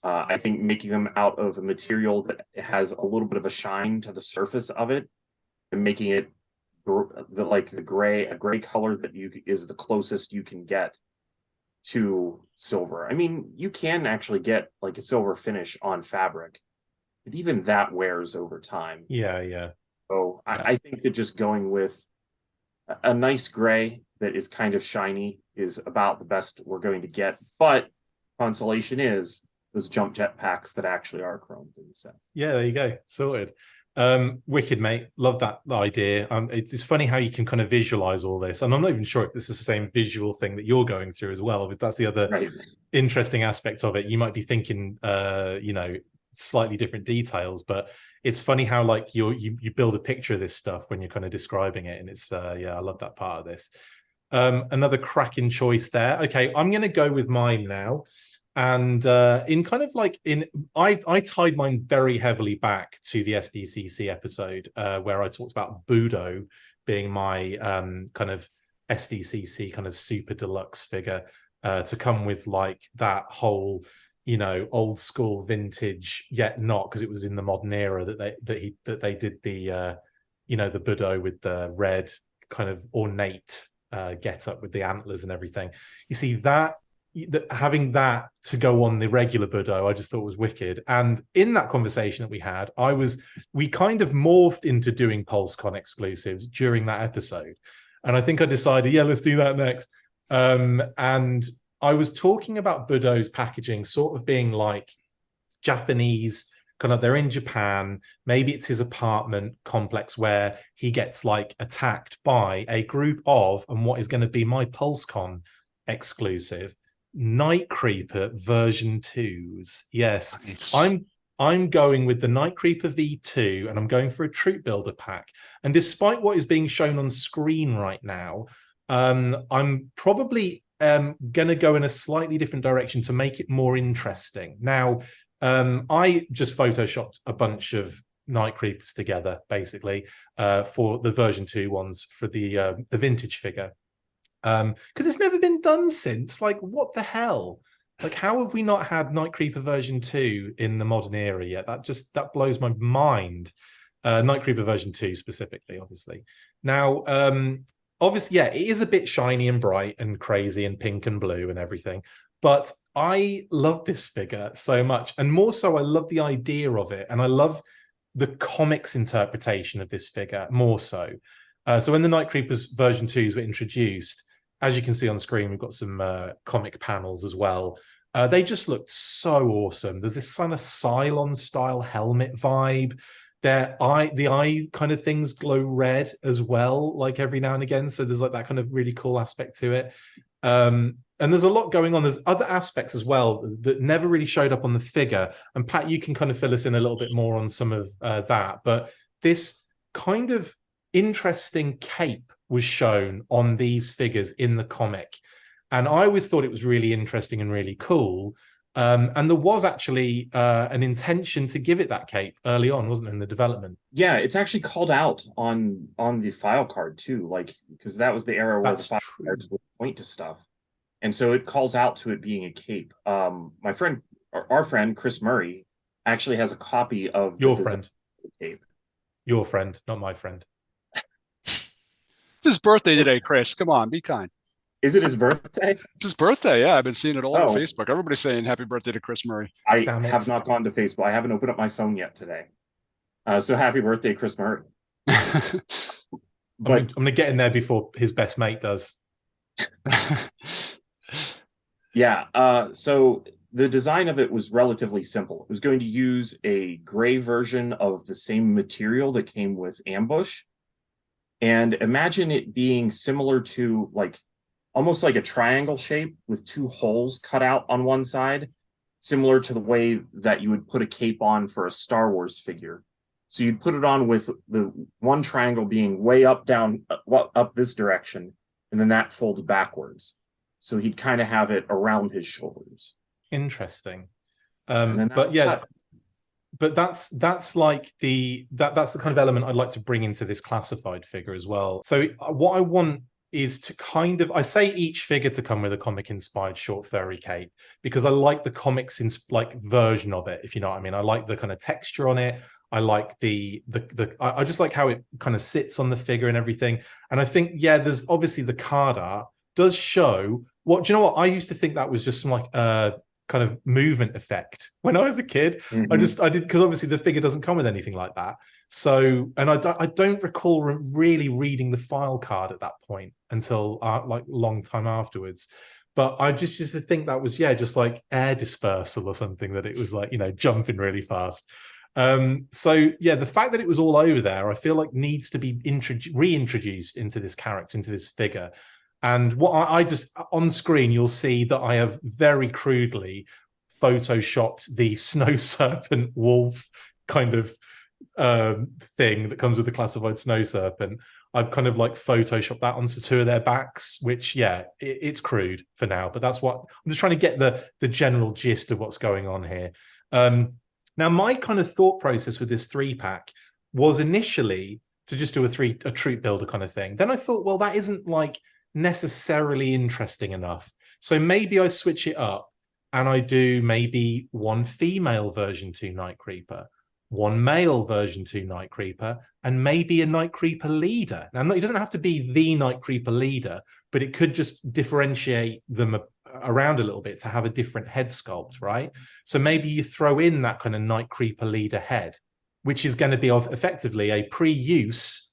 I think making them out of a material that has a little bit of a shine to the surface of it, and making it a gray color that is the closest you can get to silver. I mean, you can actually get like a silver finish on fabric, but even that wears over time. Yeah. So I think that just going with a nice gray that is kind of shiny is about the best we're going to get. But consolation is those jump jet packs that actually are chromed in the set. Yeah, there you go. Sorted. Wicked, mate. Love that idea. It's funny how you can kind of visualize all this. And I'm not even sure if this is the same visual thing that you're going through as well, because that's the other interesting aspect of it. You might be thinking, slightly different details, but it's funny how like you build a picture of this stuff when you're kind of describing it. And it's, I love that part of this. Another cracking choice there. Okay, I'm going to go with mine now. And in kind of like I tied mine very heavily back to the SDCC episode where I talked about Budo being my kind of SDCC kind of super deluxe figure to come with like that whole, old school vintage, yet not, because it was in the modern era that they did the the Budo with the red kind of ornate get up with the antlers and everything. You see that having that to go on the regular Budo, I just thought was wicked. And in that conversation that we had, we kind of morphed into doing PulseCon exclusives during that episode. And I think I decided, let's do that next. And I was talking about Budo's packaging sort of being like Japanese, kind of they're in Japan. Maybe it's his apartment complex where he gets like attacked by a group of, and what is going to be my PulseCon exclusive, Night Creeper version 2s. Yes, nice. I'm going with the Night Creeper V2, and I'm going for a troop builder pack. And despite what is being shown on screen right now, I'm probably going to go in a slightly different direction to make it more interesting. Now, I just photoshopped a bunch of Night Creepers together, basically, for the version 2 ones for the vintage figure. Because it's never been done since. Like, what the hell? Like, how have we not had Night Creeper version 2 in the modern era yet? That blows my mind. Night Creeper version 2 specifically, obviously. Now, obviously, it is a bit shiny and bright and crazy and pink and blue and everything. But I love this figure so much. And more so, I love the idea of it. And I love the comics interpretation of this figure more so. So when the Night Creepers version 2s were introduced, as you can see on screen, we've got some comic panels as well. They just looked so awesome. There's this kind of Cylon style helmet vibe. The eye kind of things glow red as well, like every now and again. So there's like that kind of really cool aspect to it. And there's a lot going on. There's other aspects as well that never really showed up on the figure. And Pat, you can kind of fill us in a little bit more on some of that. But this kind of interesting cape was shown on these figures in the comic. And I always thought it was really interesting and really cool. And there was actually an intention to give it that cape early on, wasn't it, in the development? Yeah, it's actually called out on the file card too, like, because that was the era where the file cards would point to stuff. And so it calls out to it being a cape. My friend, our friend, Chris Murray, actually has a copy of your friend cape. Your friend, not my friend. It's his birthday today, Chris. Come on, be kind. Is it his birthday? It's his birthday, yeah. I've been seeing it all over Facebook. Everybody's saying happy birthday to Chris Murray. I have not gone to Facebook. I haven't opened up my phone yet today. So happy birthday, Chris Murray. But I'm going to get in there before his best mate does. Yeah, so the design of it was relatively simple. It was going to use a gray version of the same material that came with Ambush. And imagine it being similar to like almost like a triangle shape with 2 holes cut out on one side, similar to the way that you would put a cape on for a Star Wars figure. So you'd put it on with the one triangle being way up, down, up this direction, and then that folds backwards. So he'd kind of have it around his shoulders. Interesting. But that's like that's the kind of element I'd like to bring into this classified figure as well. So what I want is to kind of, I say each figure to come with a comic inspired short furry cape, because I like the comics version of it, if you know what I mean. I like the kind of texture on it. I like I just like how it kind of sits on the figure and everything. And I think, there's obviously the card art does show do you know what? I used to think that was just some like kind of movement effect when I was a kid. I did, because obviously the figure doesn't come with anything like that. So, and I don't recall really reading the file card at that point until like long time afterwards. But I just used to think that was, yeah, just like air dispersal or something, that it was like, you know, jumping really fast. So yeah, the fact that it was all over there, I feel like needs to be reintroduced into this character, into this figure. And what I just, on screen, you'll see that I have very crudely photoshopped the snow serpent wolf kind of thing that comes with the classified snow serpent. I've kind of like photoshopped that onto two of their backs, which, yeah, it's crude for now, but that's what I'm just trying to get the general gist of what's going on here. Now, my kind of thought process with this 3-pack was initially to just do a troop builder kind of thing. Then I thought, well, that isn't like necessarily interesting enough. So maybe I switch it up and I do maybe one female version 2 Night Creeper, one male version 2 Night Creeper, and maybe a Night Creeper leader. Now, it doesn't have to be the Night Creeper leader, but it could just differentiate them around a little bit to have a different head sculpt, right? So maybe you throw in that kind of Night Creeper leader head, which is going to be effectively a pre-use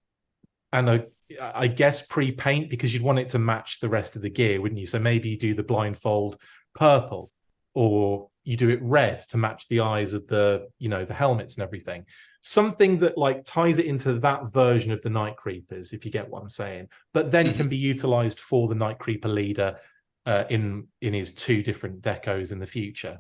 and I guess pre-paint, because you'd want it to match the rest of the gear, wouldn't you? So maybe you do the blindfold purple, or you do it red to match the eyes of the, you know, the helmets and everything. Something that like ties it into that version of the Night Creepers, if you get what I'm saying, but then can be utilized for the Night Creeper leader in his 2 different decos in the future.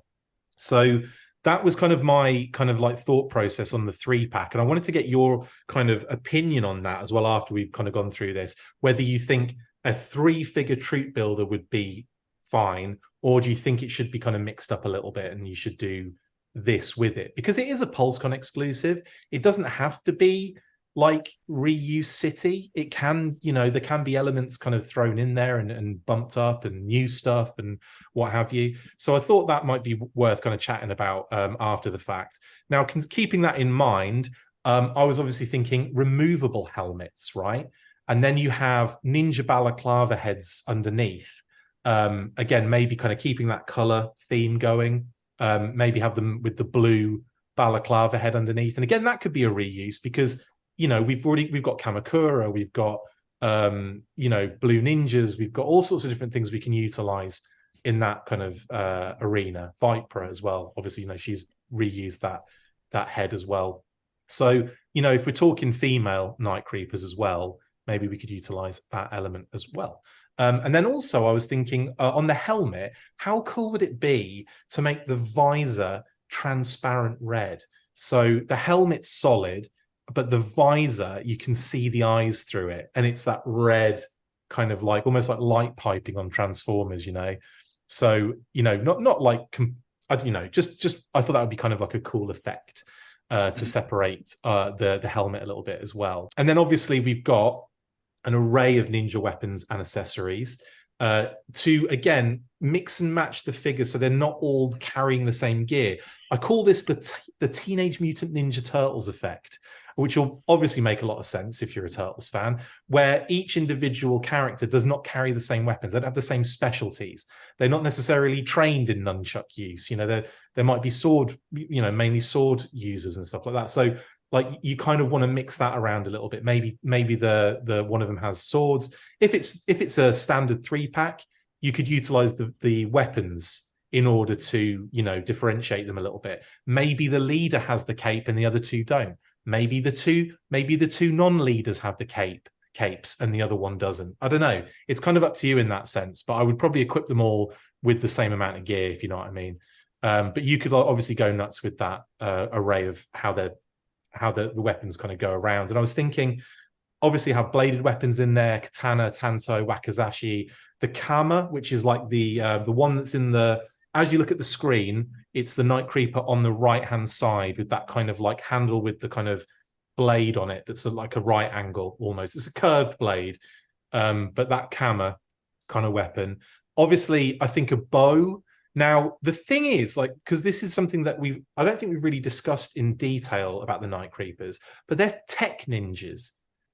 So that was kind of my kind of like thought process on the 3-pack. And I wanted to get your kind of opinion on that as well after we've kind of gone through this, whether you think a 3-figure troop builder would be fine, or do you think it should be kind of mixed up a little bit and you should do this with it? Because it is a PulseCon exclusive. It doesn't have to be like Reuse City. It can, you know, there can be elements kind of thrown in there and bumped up and new stuff and what have you. So I thought that might be worth kind of chatting about after the fact. Now, keeping that in mind, I was obviously thinking removable helmets, right? And then you have ninja balaclava heads underneath. Again, maybe kind of keeping that color theme going. Maybe have them with the blue balaclava head underneath. And again, that could be a reuse because, you know, we've got Kamakura, we've got you know, blue ninjas, we've got all sorts of different things we can utilize in that kind of arena. Viper as well, obviously, you know, she's reused that head as well. So, you know, if we're talking female Night Creepers as well, maybe we could utilize that element as well. And then also I was thinking on the helmet, how cool would it be to make the visor transparent red? So the helmet's solid, but the visor, you can see the eyes through it. And it's that red kind of like, almost like light piping on Transformers, you know? So, you know, not like, you know, just I thought that would be kind of like a cool effect to separate the helmet a little bit as well. And then obviously we've got an array of ninja weapons and accessories to, again, mix and match the figures so they're not all carrying the same gear. I call this the Teenage Mutant Ninja Turtles effect, which will obviously make a lot of sense if you're a Turtles fan, where each individual character does not carry the same weapons. They don't have the same specialties. They're not necessarily trained in nunchuck use. You know, there might be sword, you know, mainly sword users and stuff like that. So like you kind of want to mix that around a little bit. Maybe the one of them has swords. If it's a standard 3-pack, you could utilize the weapons in order to, you know, differentiate them a little bit. Maybe the leader has the cape and the other 2 don't. Maybe the two non-leaders have the capes and the other one doesn't. I don't know. It's kind of up to you in that sense, but I would probably equip them all with the same amount of gear, if you know what I mean. But you could obviously go nuts with that array of how the weapons kind of go around. And I was thinking, obviously have bladed weapons in there, katana, tanto, wakizashi, the kama, which is like the one that's in the, as you look at the screen, it's the Night Creeper on the right-hand side with that kind of like handle with the kind of blade on it that's like a right angle almost. It's a curved blade, but that kama kind of weapon. Obviously, I think a bow. Now, the thing is, like, because this is something that I don't think we've really discussed in detail about the Night Creepers, but they're tech ninjas.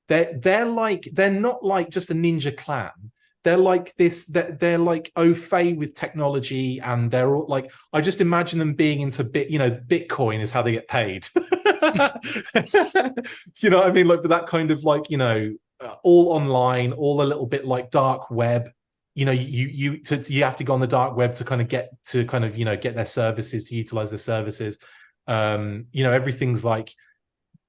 They're not like just a ninja clan. they're like this, they're like au fait with technology, and they're all like, I just imagine them being into Bitcoin is how they get paid. You know what I mean? Like, but that kind of like, all online, all a little bit like dark web. You have to go on the dark web to kind of get their services, to utilize their services. Everything's like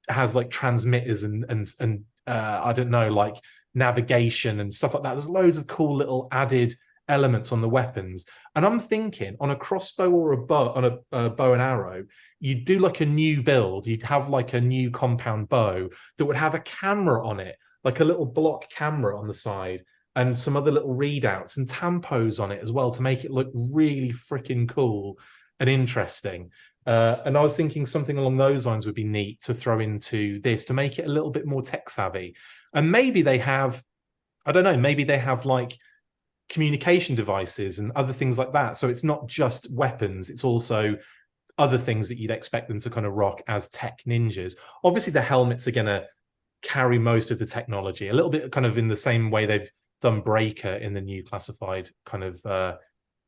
has like transmitters and I don't know, like navigation and stuff like that. There's loads of cool little added elements on the weapons. And I'm thinking on a crossbow or a bow, on a bow and arrow, you'd do like a new build. You'd have like a new compound bow that would have a camera on it, like a little block camera on the side, and some other little readouts and tampos on it as well to make it look really freaking cool and interesting. And I was thinking something along those lines would be neat to throw into this to make it a little bit more tech savvy. And maybe they have, I don't know, maybe they have like communication devices and other things like that. So it's not just weapons, it's also other things that you'd expect them to kind of rock as tech ninjas. Obviously, the helmets are going to carry most of the technology, a little bit kind of in the same way they've done Breaker in the new classified kind of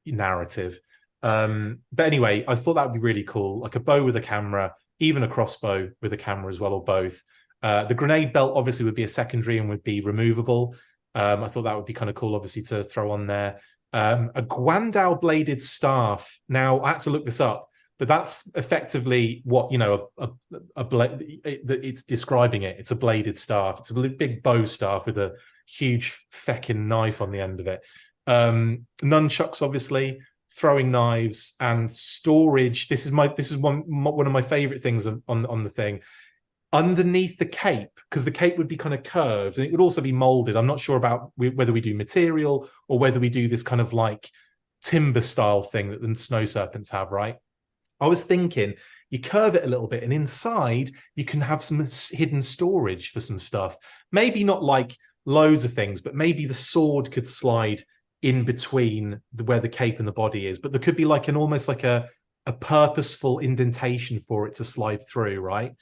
narrative. But anyway, I thought that would be really cool, like a bow with a camera, even a crossbow with a camera as well, or both. The grenade belt obviously would be a secondary and would be removable. I thought that would be kind of cool, obviously, to throw on there. A Guandao bladed staff. Now, I had to look this up, but that's effectively what, it's describing it. It's a bladed staff. It's a big bow staff with a huge feckin' knife on the end of it. Nunchucks, obviously, throwing knives and storage. This is one of my favorite things on the thing. Underneath the cape, because the cape would be kind of curved and it would also be molded. I'm not sure about whether we do material or whether we do this kind of like timber style thing that the snow serpents have, right? I was thinking you curve it a little bit and inside you can have some hidden storage for some stuff. Maybe not like loads of things, but maybe the sword could slide in between where the cape and the body is, but there could be like almost like a purposeful indentation for it to slide through, right?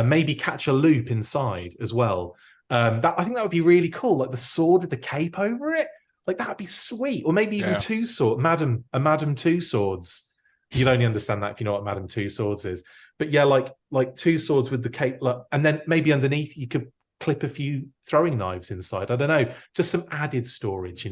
Maybe catch a loop inside as well. I think that would be really cool, like the sword with the cape over it. Like that would be sweet. Or maybe even two sword, Madam Two Swords. You'd only understand that if you know what Madam Two Swords is. But yeah, like two swords with the cape, and then maybe underneath you could clip a few throwing knives inside. I don't know, just some added storage.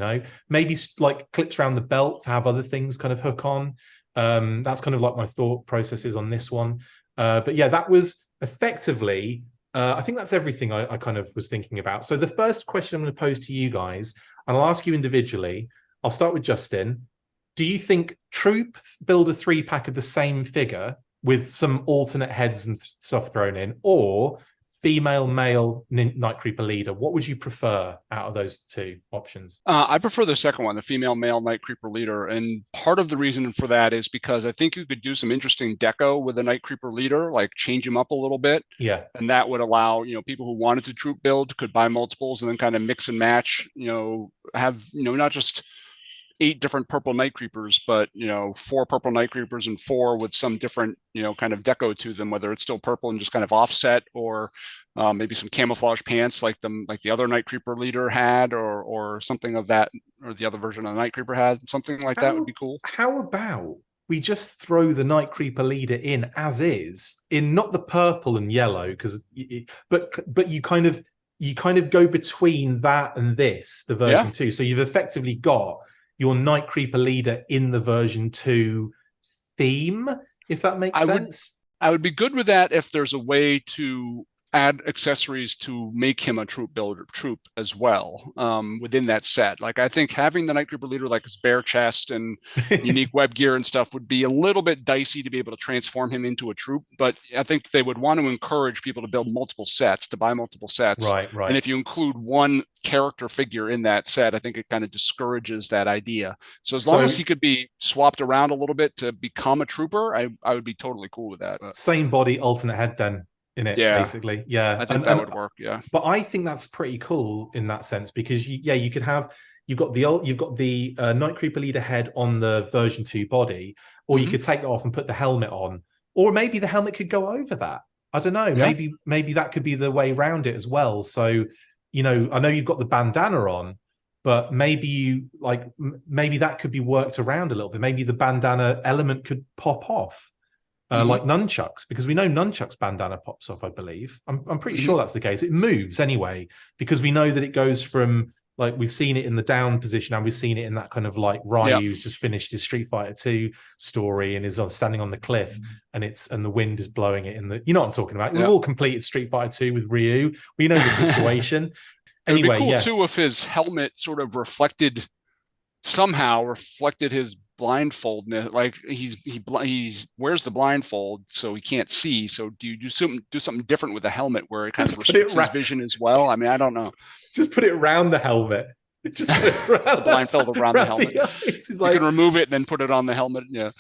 Maybe like clips around the belt to have other things kind of hook on. That's kind of like my thought processes on this one. But yeah, that was effectively, I think that's everything I kind of was thinking about. So the first question I'm going to pose to you guys, and I'll ask you individually. I'll start with Justin. Do you think Troop build a 3-pack of the same figure with some alternate heads and stuff thrown in, or female, male Night Creeper leader? What would you prefer out of those two options? I prefer the second one, the female, male Night Creeper leader. And part of the reason for that is because I think you could do some interesting deco with a Night Creeper leader, like change him up a little bit. Yeah. And that would allow, people who wanted to troop build could buy multiples and then kind of mix and match, have, not just 8 different purple Night Creepers, but 4 purple Night Creepers and 4 with some different kind of deco to them, whether it's still purple and just kind of offset, or maybe some camouflage pants like the other Night Creeper leader had, or something of that, or the other version of the Night Creeper had. Something like that would be cool. How about we just throw the Night Creeper leader in as is, in not the purple and yellow, but you kind of go between that and this, the version 2. So you've effectively got your Night Creeper leader in the version 2 theme, if that makes sense. I would be good with that if there's a way to add accessories to make him a troop as well within that set. Like I think having the Night Creeper leader, like his bare chest and unique web gear and stuff, would be a little bit dicey to be able to transform him into a troop. But I think they would want to encourage people to build multiple sets, to buy multiple sets. Right. And if you include one character figure in that set, I think it kind of discourages that idea. So as long as he could be swapped around a little bit to become a trooper, I would be totally cool with that. Same body, alternate head then. In it, basically, I think that would work. But I think that's pretty cool in that sense, because you've got the Night Creeper leader head on the version 2 body, or you could take that off and put the helmet on, or maybe the helmet could go over that. I don't know. Maybe that could be the way around it as well. So I know you've got the bandana on, but maybe maybe that could be worked around a little bit. Maybe the bandana element could pop off. Like nunchucks, because we know nunchucks bandana pops off, I believe. I'm pretty sure that's the case. It moves anyway, because we know that it goes from, like, we've seen it in the down position, and we've seen it in that kind of like Ryu's just finished his Street Fighter 2 story and is standing on the cliff, and the wind is blowing it in the, you know what I'm talking about. We've all completed Street Fighter 2 with Ryu. We know the situation. Anyway, it would be cool too if his helmet sort of somehow reflected his blindfold. Like he wears the blindfold so he can't see. So do you do something different with the helmet where it kind of restricts his vision as well? I mean, I don't know. Just put it around the helmet. It just goes around the blindfold around the helmet. You can remove it and then put it on the helmet. Yeah.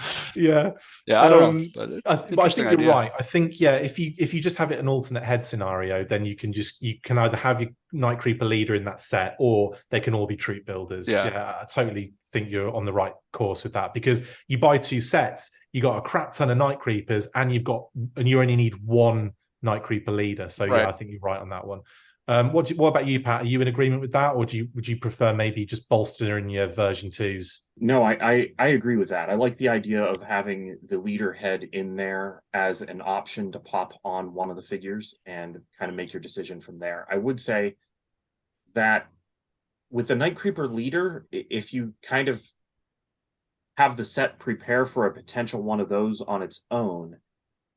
I don't know. But I think you're right. I think if you just have it an alternate head scenario, then you can either have your Night Creeper leader in that set, or they can all be troop builders. Yeah, I totally think you're on the right course with that, because you buy 2 sets, you got a crap ton of Night Creepers, and you only need 1 Night Creeper leader. So yeah, I think you're right on that one. What about you, Pat? Are you in agreement with that, or would you prefer maybe just bolstering your version 2s? No, I agree with that. I like the idea of having the leader head in there as an option to pop on one of the figures and kind of make your decision from there. I would say that with the Night Creeper leader, if you kind of have the set prepare for a potential one of those on its own,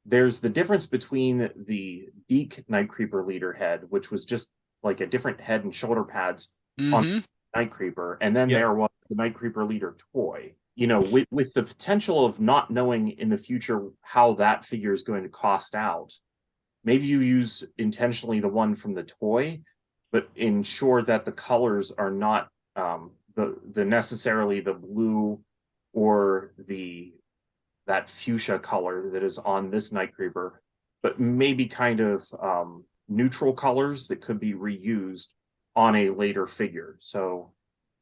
there's the difference between the Deke Night Creeper leader head, which was just like a different head and shoulder pads on Night Creeper, and then there was the Night Creeper leader toy. You know, with the potential of not knowing in the future how that figure is going to cost out, maybe you use intentionally the one from the toy, but ensure that the colors are not the necessarily the blue or that fuchsia color that is on this Night Creeper, but maybe kind of neutral colors that could be reused on a later figure. So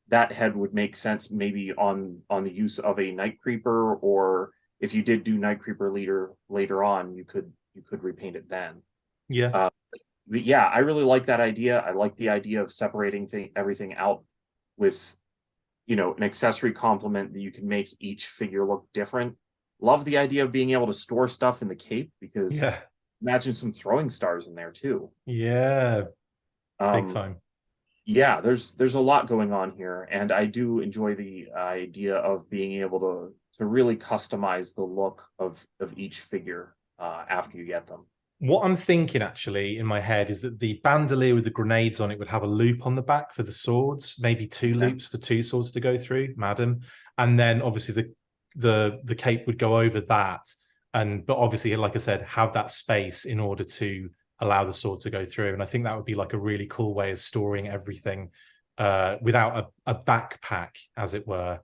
that head would make sense maybe on the use of a Night Creeper, or if you did do Night Creeper leader later on, you could repaint it then. Yeah. But yeah, I really like that idea. I like the idea of separating everything out with, an accessory complement that you can make each figure look different. Love the idea of being able to store stuff in the cape, because imagine some throwing stars in there too. Yeah, big time. Yeah, there's a lot going on here, and I do enjoy the idea of being able to really customize the look of each figure after you get them. What I'm thinking actually in my head is that the bandolier with the grenades on it would have a loop on the back for the swords, maybe 2 loops for 2 swords to go through, madam, and then obviously the cape would go over that, but obviously, like I said, have that space in order to allow the sword to go through. And I think that would be like a really cool way of storing everything without a backpack, as it were.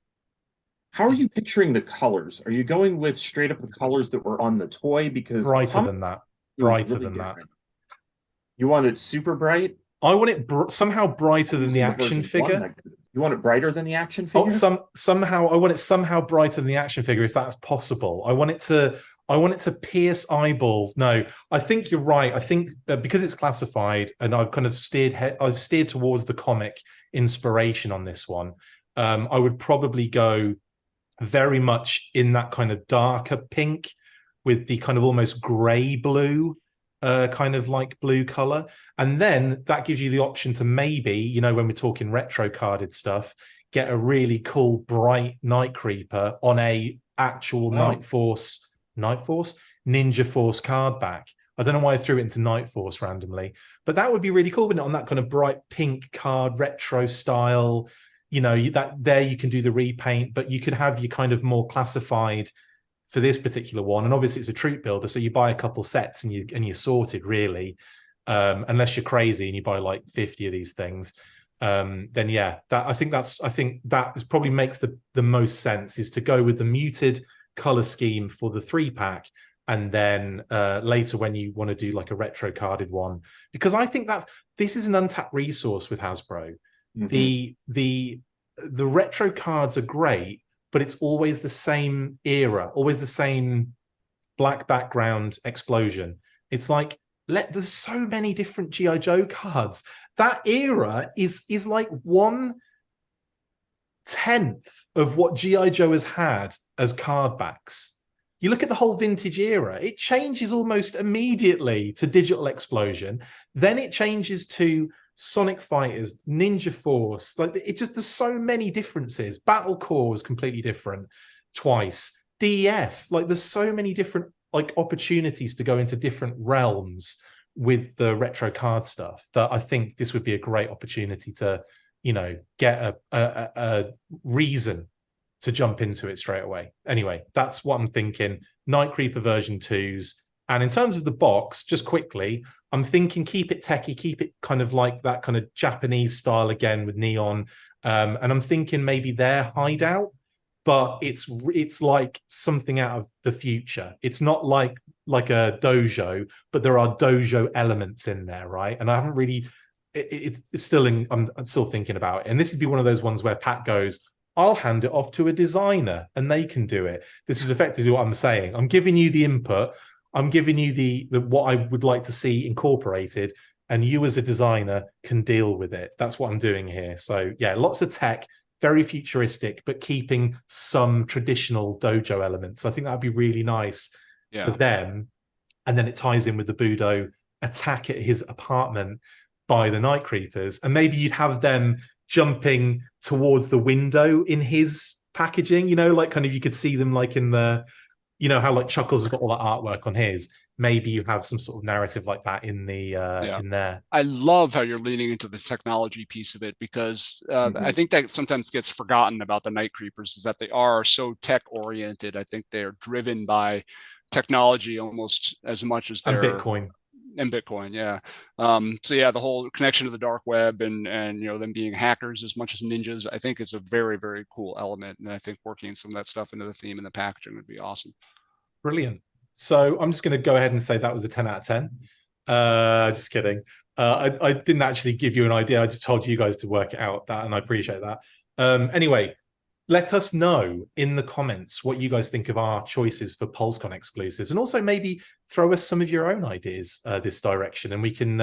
How are you picturing the colors? Are you going with straight up the colors that were on the toy? Because brighter than that. You want it super bright? I want it somehow brighter than the action figure. You want it brighter than the action figure? Somehow I want it somehow brighter than the action figure, if that's possible. I want it to pierce eyeballs. No, I think you're right. I think because it's classified, and I've kind of steered towards the comic inspiration on this one. I would probably go very much in that kind of darker pink with the kind of almost gray blue, kind of like blue color. And then that gives you the option to maybe, when we're talking retro carded stuff, get a really cool bright Night Creeper on a actual Ninja Force card back. I don't know why I threw it into Night Force randomly, but that would be really cool, wouldn't it? On that kind of bright pink card, retro style, you can do the repaint, but you could have your kind of more classified for this particular one. And obviously it's a troop builder, so you buy a couple sets and you're sorted, really. Unless you're crazy and you buy like 50 of these things. Then yeah, I think that is probably makes the most sense, is to go with the muted color scheme for the 3-pack, and then later when you want to do like a retro carded one, because I think this is an untapped resource with Hasbro. The retro cards are great, but it's always the same era, always the same black background explosion. It's like, there's so many different G.I. Joe cards. That era is like one tenth of what G.I. Joe has had as card backs. You look at the whole vintage era, it changes almost immediately to Digital Explosion. Then it changes to Sonic Fighters, Ninja Force. Like, it just, there's so many differences. Battle Core is completely different twice. DF, like, there's so many different like opportunities to go into different realms with the retro card stuff that I think this would be a great opportunity to, you know, get a reason to jump into it straight away. Anyway, that's what I'm thinking. Night Creeper version 2s. And in terms of the box, just quickly, I'm thinking keep it techie, keep it kind of like that kind of Japanese style again with neon. And I'm thinking maybe their hideout, but it's like something out of the future. It's not like a dojo, but there are dojo elements in there, right? And I haven't really, it's still in, I'm still thinking about it. And this would be one of those ones where Pat goes, I'll hand it off to a designer and they can do it. This is effectively what I'm saying. I'm giving you the input. I'm giving you the what I would like to see incorporated, and you as a designer can deal with it. That's what I'm doing here. So yeah, lots of tech, very futuristic, but keeping some traditional dojo elements. I think that'd be really nice for them. And then it ties in with the Budo attack at his apartment by the Night Creepers. And maybe you'd have them jumping towards the window in his packaging, you know, like kind of you could see them like in the, you know, how like Chuckles has got all that artwork on his. Maybe you have some sort of narrative like that in the in there. I love how you're leaning into the technology piece of it, because I think that sometimes gets forgotten about the Night Creepers, is that they are so tech oriented. I think they're driven by technology almost as much as they're Bitcoin. And Bitcoin, yeah. So yeah, the whole connection to the dark web and you know, them being hackers as much as ninjas, I think is a very, very cool element. And I think working some of that stuff into the theme and the packaging would be awesome. Brilliant. So I'm just going to go ahead and say that was a 10 out of 10. Just kidding. I didn't actually give you an idea. I just told you guys to work it out, that, and I appreciate that. Anyway, let us know in the comments what you guys think of our choices for PulseCon exclusives, and also maybe throw us some of your own ideas this direction, and we can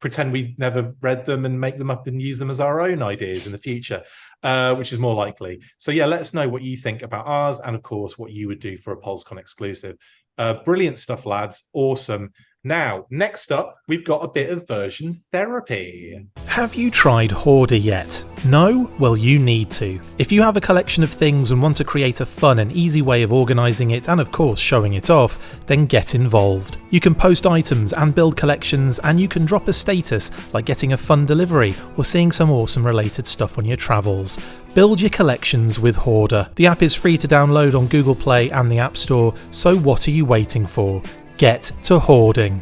pretend we never read them and make them up and use them as our own ideas in the future, which is more likely. So yeah, let us know what you think about ours, and of course what you would do for a PulseCon exclusive. Brilliant stuff, lads. Awesome. Now, next up, we've got a bit of version therapy. Have you tried Hoardar yet? No? Well, you need to. If you have a collection of things and want to create a fun and easy way of organising it and of course showing it off, then get involved. You can post items and build collections, and you can drop a status like getting a fun delivery or seeing some awesome related stuff on your travels. Build your collections with Hoardar. The app is free to download on Google Play and the App Store, so what are you waiting for? Get to hoarding.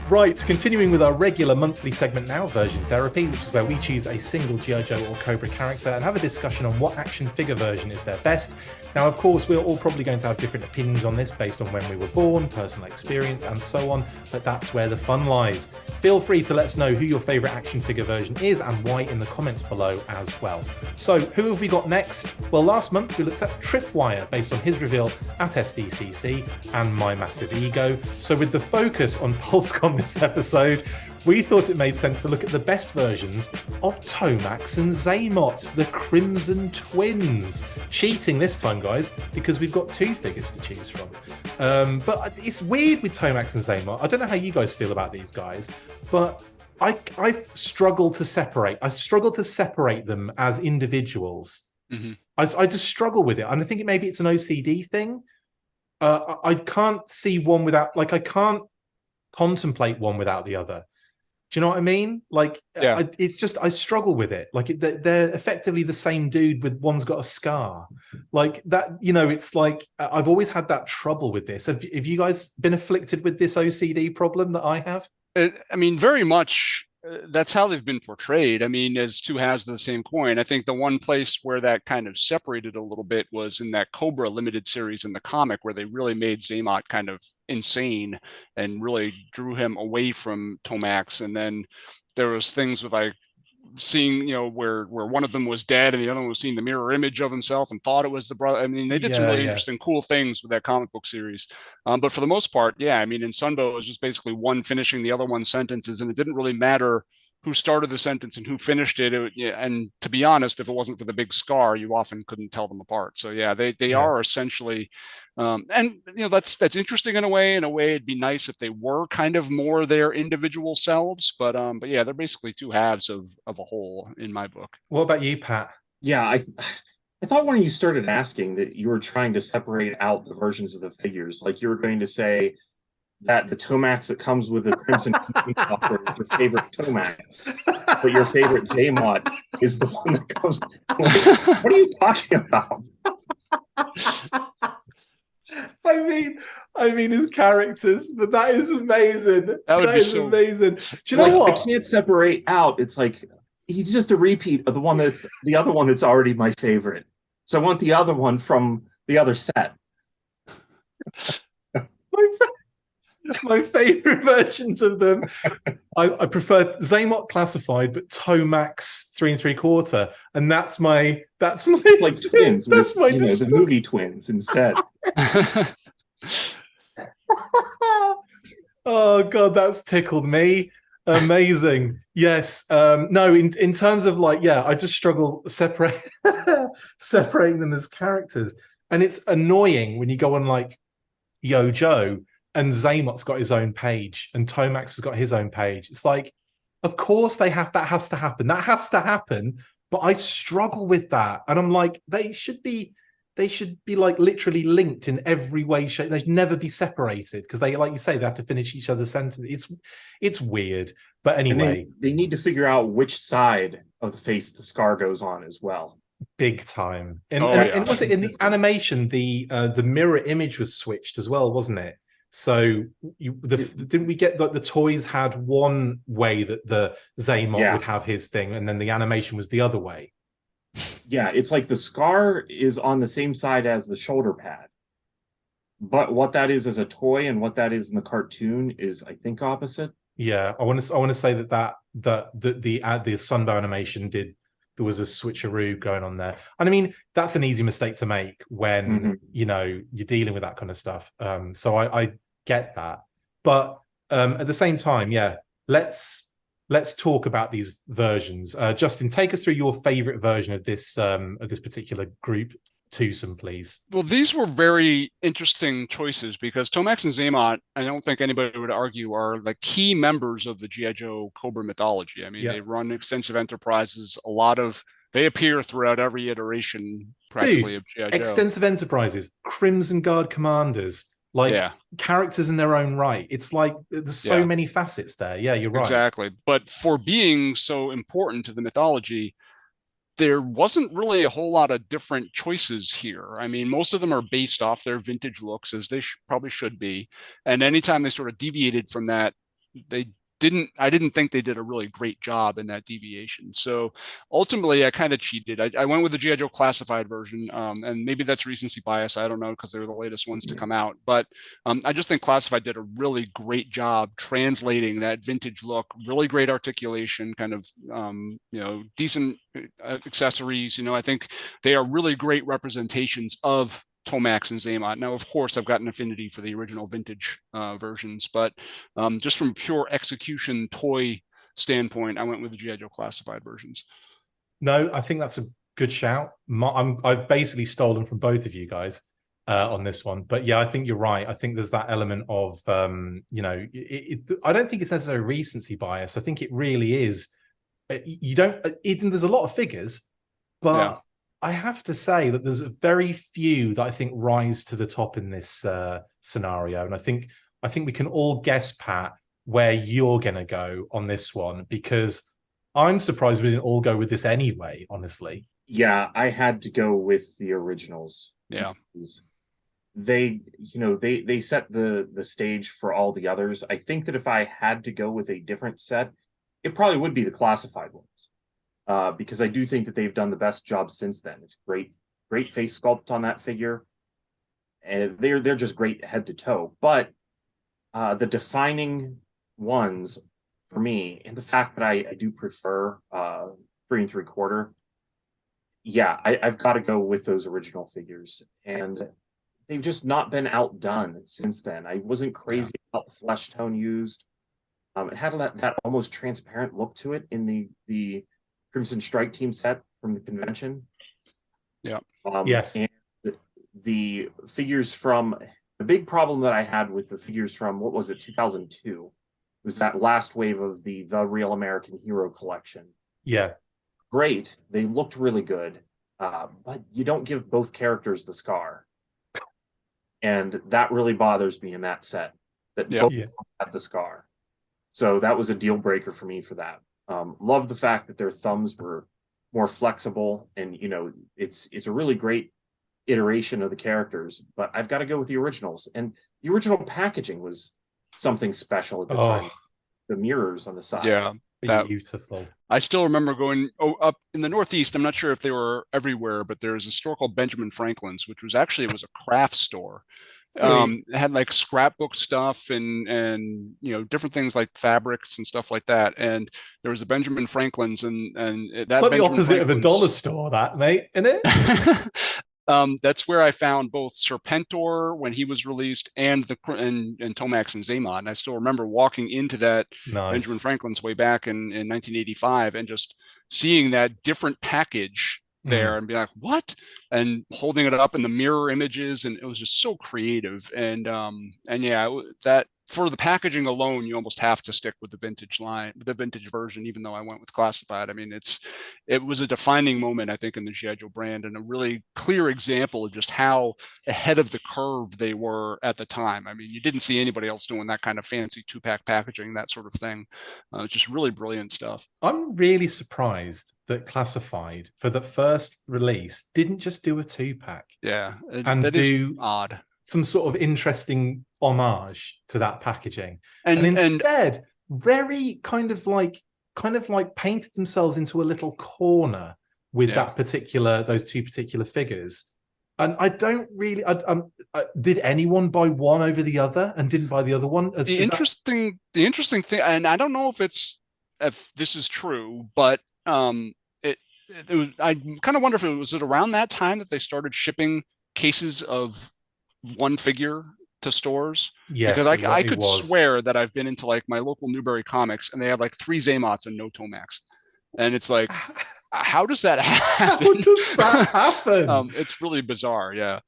Right, continuing with our regular monthly segment now, Version Therapy, which is where we choose a single G.I. Joe or Cobra character and have a discussion on what action figure version is their best. Now, of course, we're all probably going to have different opinions on this based on when we were born, personal experience, and so on, but that's where the fun lies. Feel free to let us know who your favourite action figure version is and why in the comments below as well. So, who have we got next? Well, last month we looked at Tripwire based on his reveal at SDCC and My Massive Ego. So, with the focus on PulseCon this episode, we thought it made sense to look at the best versions of Tomax and Zaymot, the Crimson Twins. Cheating this time, guys, because we've got two figures to choose from. But it's weird with Tomax and Zaymot. I don't know how you guys feel about these guys, but I struggle to separate. I struggle to separate them as individuals. Mm-hmm. I just struggle with it. And I think maybe it's an OCD thing. I can't see one without, like, I can't contemplate one without the other. Do you know what I mean? Like, yeah. It's just, I struggle with it. Like, they're effectively the same dude with one's got a scar. Like that, you know, it's like, I've always had that trouble with this. Have you guys been afflicted with this OCD problem that I have? I mean, very much. That's how they've been portrayed. I mean, as two halves of the same coin. I think the one place where that kind of separated a little bit was in that Cobra limited series in the comic, where they really made Zaymot kind of insane and really drew him away from Tomax. And then there was things with like seeing, where one of them was dead and the other one was seeing the mirror image of himself and thought it was the brother. I mean, they did some really interesting, cool things with that comic book series. But for the most part, yeah, I mean, in Sunbow, it was just basically one finishing the other one's sentences, and it didn't really matter who started the sentence and who finished it. And to be honest, if it wasn't for the big scar, you often couldn't tell them apart. So yeah, they are essentially, and that's interesting in a way. In a way, it'd be nice if they were kind of more their individual selves. But yeah, they're basically two halves of a whole in my book. What about you, Pat? Yeah, I thought when you started asking that you were trying to separate out the versions of the figures, like you were going to say that the Tomax that comes with the Crimson offer is your favorite Tomax, but your favorite Zaymot is the one that comes. Like, what are you talking about? I mean his characters, but that is amazing. That would be so amazing. Do you know what? I can't separate out. It's like he's just a repeat of the other one that's already my favorite. So I want the other one from the other set. My favorite versions of them. I prefer Zaymot classified, but Tomax 3 3/4, and that's my like twins. That's my the movie twins instead. Oh god, that's tickled me. Amazing. Yes. No, in terms of I just struggle separating them as characters, and it's annoying when you go on Yo Joe. And Zaymot's got his own page, and Tomax has got his own page. It's like, of course that has to happen. That has to happen. But I struggle with that, and I'm like, they should be literally linked in every way, shape. They should never be separated because they, like you say, they have to finish each other's sentence. It's weird, but anyway, they need to figure out which side of the face the scar goes on as well. Big time. And was it in the animation the mirror image was switched as well, wasn't it? So didn't we get that the toys had one way that the Zaymot would have his thing, and then the animation was the other way? Yeah, it's like the scar is on the same side as the shoulder pad, but what that is as a toy and what that is in the cartoon is, I think, opposite. Yeah, I want to say that the Sunbow animation there was a switcheroo going on there, and I mean that's an easy mistake to make when you're dealing with that kind of stuff. So I get that, but at the same time, yeah, let's talk about these versions. Justin, take us through your favorite version of this particular group twosome, please. Well, these were very interesting choices because Tomax and Zaymot, I don't think anybody would argue, are the key members of the G.I. Joe Cobra mythology. I mean, they run extensive enterprises. They appear throughout every iteration practically of G.I. Joe. Extensive enterprises, Crimson Guard commanders, characters in their own right. It's like there's so many facets there. Yeah, you're right. Exactly. But for being so important to the mythology, there wasn't really a whole lot of different choices here. I mean, most of them are based off their vintage looks, as they probably should be. And anytime they sort of deviated from that, I didn't think they did a really great job in that deviation. So ultimately, I kind of cheated. I went with the G.I. Joe classified version, and maybe that's recency bias. I don't know, because they're the latest ones to come out. But I just think classified did a really great job translating that vintage look, really great articulation, kind of, decent accessories. I think they are really great representations of Tomax and Zaymot. Now, of course, I've got an affinity for the original vintage versions, but just from pure execution toy standpoint, I went with the G.I. Joe classified versions. No, I think that's a good shout. I've basically stolen from both of you guys on this one, but yeah, I think you're right. I think there's that element of I don't think it's necessarily recency bias. I think it really is. There's a lot of figures, but I have to say that there's very few that I think rise to the top in this scenario. And I think we can all guess, Pat, where you're going to go on this one, because I'm surprised we didn't all go with this anyway, honestly. Yeah, I had to go with the originals. Yeah. They set the stage for all the others. I think that if I had to go with a different set, it probably would be the classified ones. Because I do think that they've done the best job since then. It's great face sculpt on that figure, and they're just great head to toe. But the defining ones for me, and the fact that I do prefer 3 3/4, yeah, I've got to go with those original figures, and they've just not been outdone since then. I wasn't crazy about the flesh tone used. It had that almost transparent look to it in the Crimson Strike team set from the convention. Yeah. Yes. And the figures from the big problem that I had with the figures from, what was it, 2002, was that last wave of the Real American Hero collection. Yeah. Great. They looked really good. But you don't give both characters the scar. And that really bothers me in that set, that both have the scar. So that was a deal breaker for me for that. Love the fact that their thumbs were more flexible, and it's a really great iteration of the characters, but I've got to go with the originals. And the original packaging was something special at the time. The mirrors on the side. Yeah. Beautiful. I still remember going up in the Northeast. I'm not sure if they were everywhere, but there's a store called Benjamin Franklin's, which was actually, it was a craft store. It had like scrapbook stuff and different things like fabrics and stuff like that. And there was a Benjamin Franklin's, and that it's like Benjamin the opposite of a dollar Franklin's store, that, mate, isn't it? That's where I found both Serpentor when he was released and Tomax and Zaymot. And I still remember walking into that Benjamin Franklin's way back in 1985 and just seeing that different package there and be like, what? And holding it up in the mirror images, and it was just so creative. And yeah, that for the packaging alone, you almost have to stick with the vintage line, the vintage version, even though I went with classified. I mean, it was a defining moment, I think, in the G.I. Joe brand, and a really clear example of just how ahead of the curve they were at the time. I mean, you didn't see anybody else doing that kind of fancy 2-pack packaging, that sort of thing. Just really brilliant stuff. I'm really surprised that Classified, for the first release, didn't just do a 2-pack. Yeah, and that do is odd. Some sort of interesting homage to that packaging, and instead very kind of like painted themselves into a little corner with those two particular figures. And I don't really did anyone buy one over the other and didn't buy the other one? The interesting thing, and I don't know if this is true, but it was, I kind of wonder if it was around that time that they started shipping cases of one figure to stores. Yes, because I could swear that I've been into like my local Newbury Comics and they had like 3 Zaymots and no Tomax, and it's like, how does that happen? How does that happen? It's really bizarre. Yeah,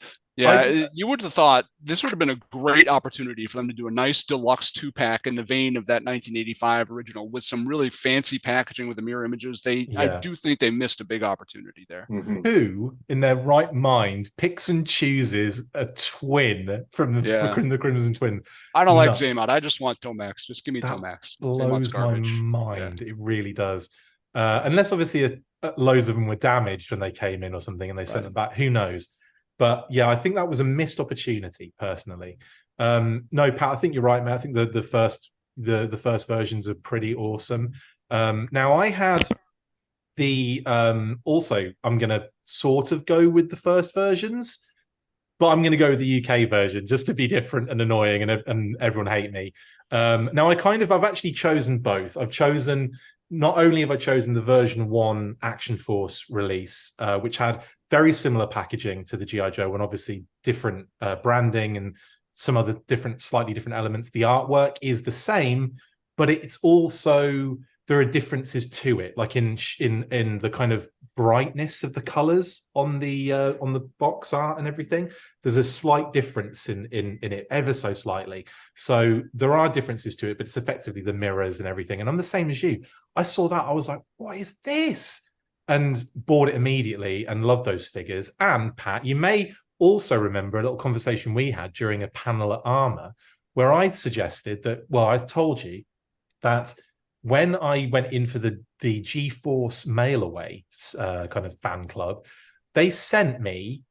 you would have thought this would have been a great opportunity for them to do a nice deluxe 2-pack in the vein of that 1985 original with some really fancy packaging with the mirror images. I do think they missed a big opportunity there. Who, in their right mind, picks and chooses a twin from the Crimson Twins? I don't like Zaymot. I just want Tomax. Just give me Tomax. Blows my mind. It really does. Unless obviously loads of them were damaged when they came in or something and they sent them back. Who knows? But yeah, I think that was a missed opportunity, personally. No, Pat, I think you're right, man. I think the first versions are pretty awesome. Now I had also, I'm gonna sort of go with the first versions, but I'm gonna go with the UK version just to be different and annoying and everyone hate me. Now I've actually chosen both. Not only have I chosen the version 1 Action Force release, which had very similar packaging to the G.I. Joe, and obviously different branding and some other slightly different elements. The artwork is the same, but it's also, there are differences to it, like in the kind of brightness of the colors on the box art and everything. There's a slight difference in it, ever so slightly. So there are differences to it, but it's effectively the mirrors and everything. And I'm the same as you. I saw that, I was like, what is this? And bought it immediately and loved those figures. And Pat, you may also remember a little conversation we had during a panel at Armour where I suggested that, well, I told you that when I went in for the G-Force mail away kind of fan club, they sent me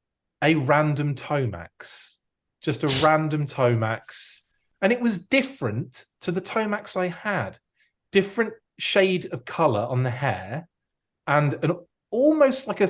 a random Tomax, just a random Tomax. And it was different to the Tomax I had. Different shade of color on the hair and almost like a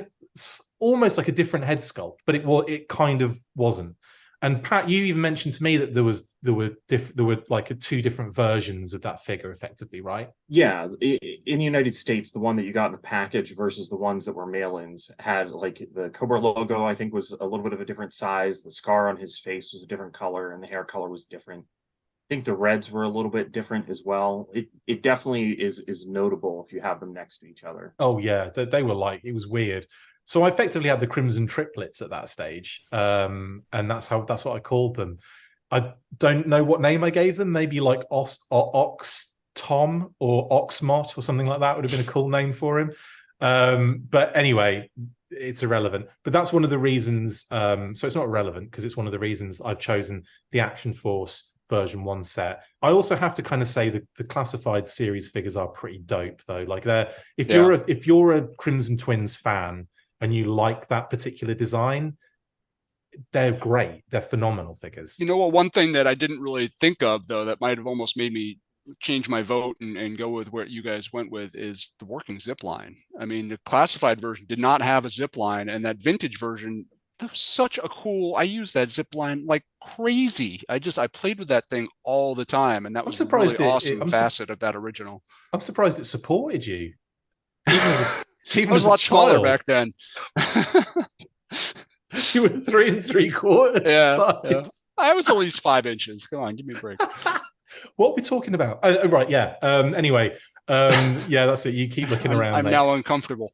different head sculpt, but it kind of wasn't. And Pat, you even mentioned to me that there were like two different versions of that figure, effectively, right? Yeah, in the United States, the one that you got in the package versus the ones that were mail-ins had like the Cobra logo, I think, was a little bit of a different size. The scar on his face was a different color, and the hair color was different. I think the reds were a little bit different as well. It definitely is notable if you have them next to each other. Oh yeah, they were like, it was weird. So I effectively had the Crimson Triplets at that stage, and that's what I called them. I don't know what name I gave them. Maybe like Ox Tom or Oxmot or something like that would have been a cool name for him. But anyway, it's irrelevant. But that's one of the reasons. So it's not irrelevant because it's one of the reasons I've chosen the Action Force version 1 set. I also have to kind of say the classified series figures are pretty dope though. Like if you're a Crimson Twins fan and you like that particular design, they're great. They're phenomenal figures. You know what? One thing that I didn't really think of, though, that might have almost made me change my vote and go with where you guys went with is the working zip line. I mean, the classified version did not have a zip line, and that vintage version, that was such a cool. I used that zip line like crazy. I played with that thing all the time, and that was a really awesome facet of that original. I'm surprised it supported you. Even I was a lot smaller back then. You were 3 3/4. Yeah. I was at least 5 inches. Come on, give me a break. What are we talking about? Oh, right, yeah. Anyway, yeah, that's it. You keep looking around. I'm now uncomfortable.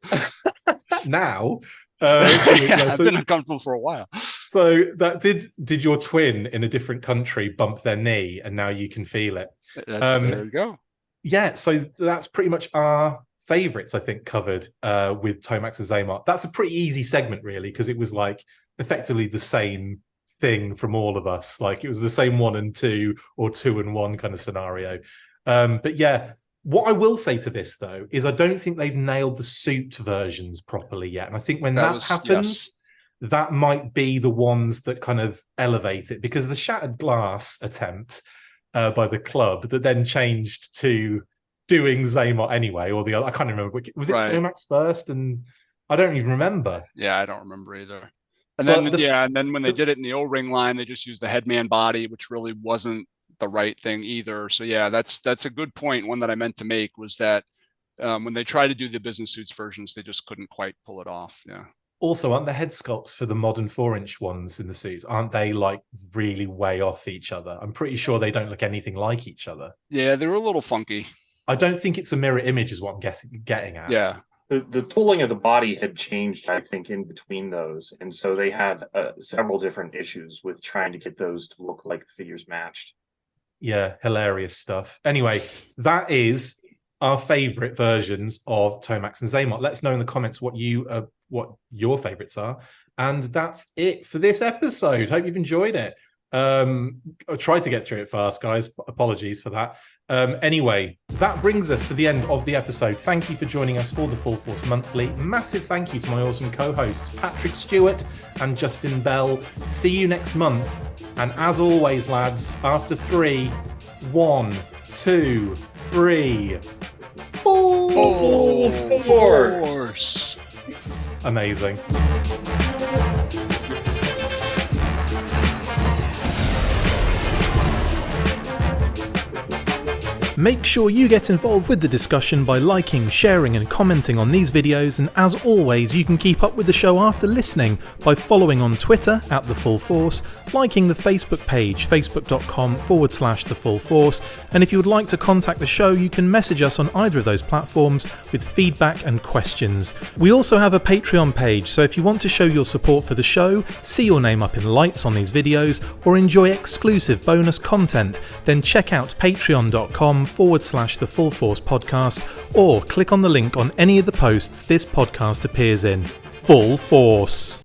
Now, I've been uncomfortable for a while. So that did your twin in a different country bump their knee, and now you can feel it. There you go. Yeah, so that's pretty much our favorites, I think, covered with Tomax and Zaymar. That's a pretty easy segment, really, because it was like effectively the same thing from all of us. Like it was the same 1 and 2 or 2 and 1 kind of scenario. But yeah, what I will say to this though is I don't think they've nailed the suit versions properly yet, and I think when that happens, that might be the ones that kind of elevate it, because the Shattered Glass attempt by the club that then changed to doing Zaymar anyway, or the other, I can't remember. Was it Tomax first? And I don't even remember. Yeah, I don't remember either. And then when they did it in the O-ring line, they just used the headman body, which really wasn't the right thing either. So yeah, that's a good point. One that I meant to make was that when they tried to do the business suits versions, they just couldn't quite pull it off. Yeah. Also, aren't the head sculpts for the modern 4-inch ones in the suits, aren't they like really way off each other? I'm pretty sure they don't look anything like each other. Yeah, they were a little funky. I don't think it's a mirror image is what I'm getting at. Yeah. The tooling of the body had changed, I think, in between those. And so they had several different issues with trying to get those to look like the figures matched. Yeah, hilarious stuff. Anyway, that is our favorite versions of Tomax and Zaymar. Let us know in the comments what your favorites are. And that's it for this episode. Hope you've enjoyed it. I tried to get through it fast, guys. Apologies for that. Anyway, that brings us to the end of the episode. Thank you for joining us for the Full Force Monthly. Massive thank you to my awesome co-hosts, Patrick Stewart and Justin Bell. See you next month. And as always, lads, after 3, 1, 2, 3, Full Force. Amazing. Make sure you get involved with the discussion by liking, sharing and commenting on these videos, and as always you can keep up with the show after listening by following on Twitter @TheFullForce, liking the Facebook page facebook.com/TheFullForce, and if you would like to contact the show you can message us on either of those platforms with feedback and questions. We also have a Patreon page, so if you want to show your support for the show, see your name up in lights on these videos, or enjoy exclusive bonus content, then check out patreon.com/TheFullForce podcast, or click on the link on any of the posts this podcast appears in. Full Force.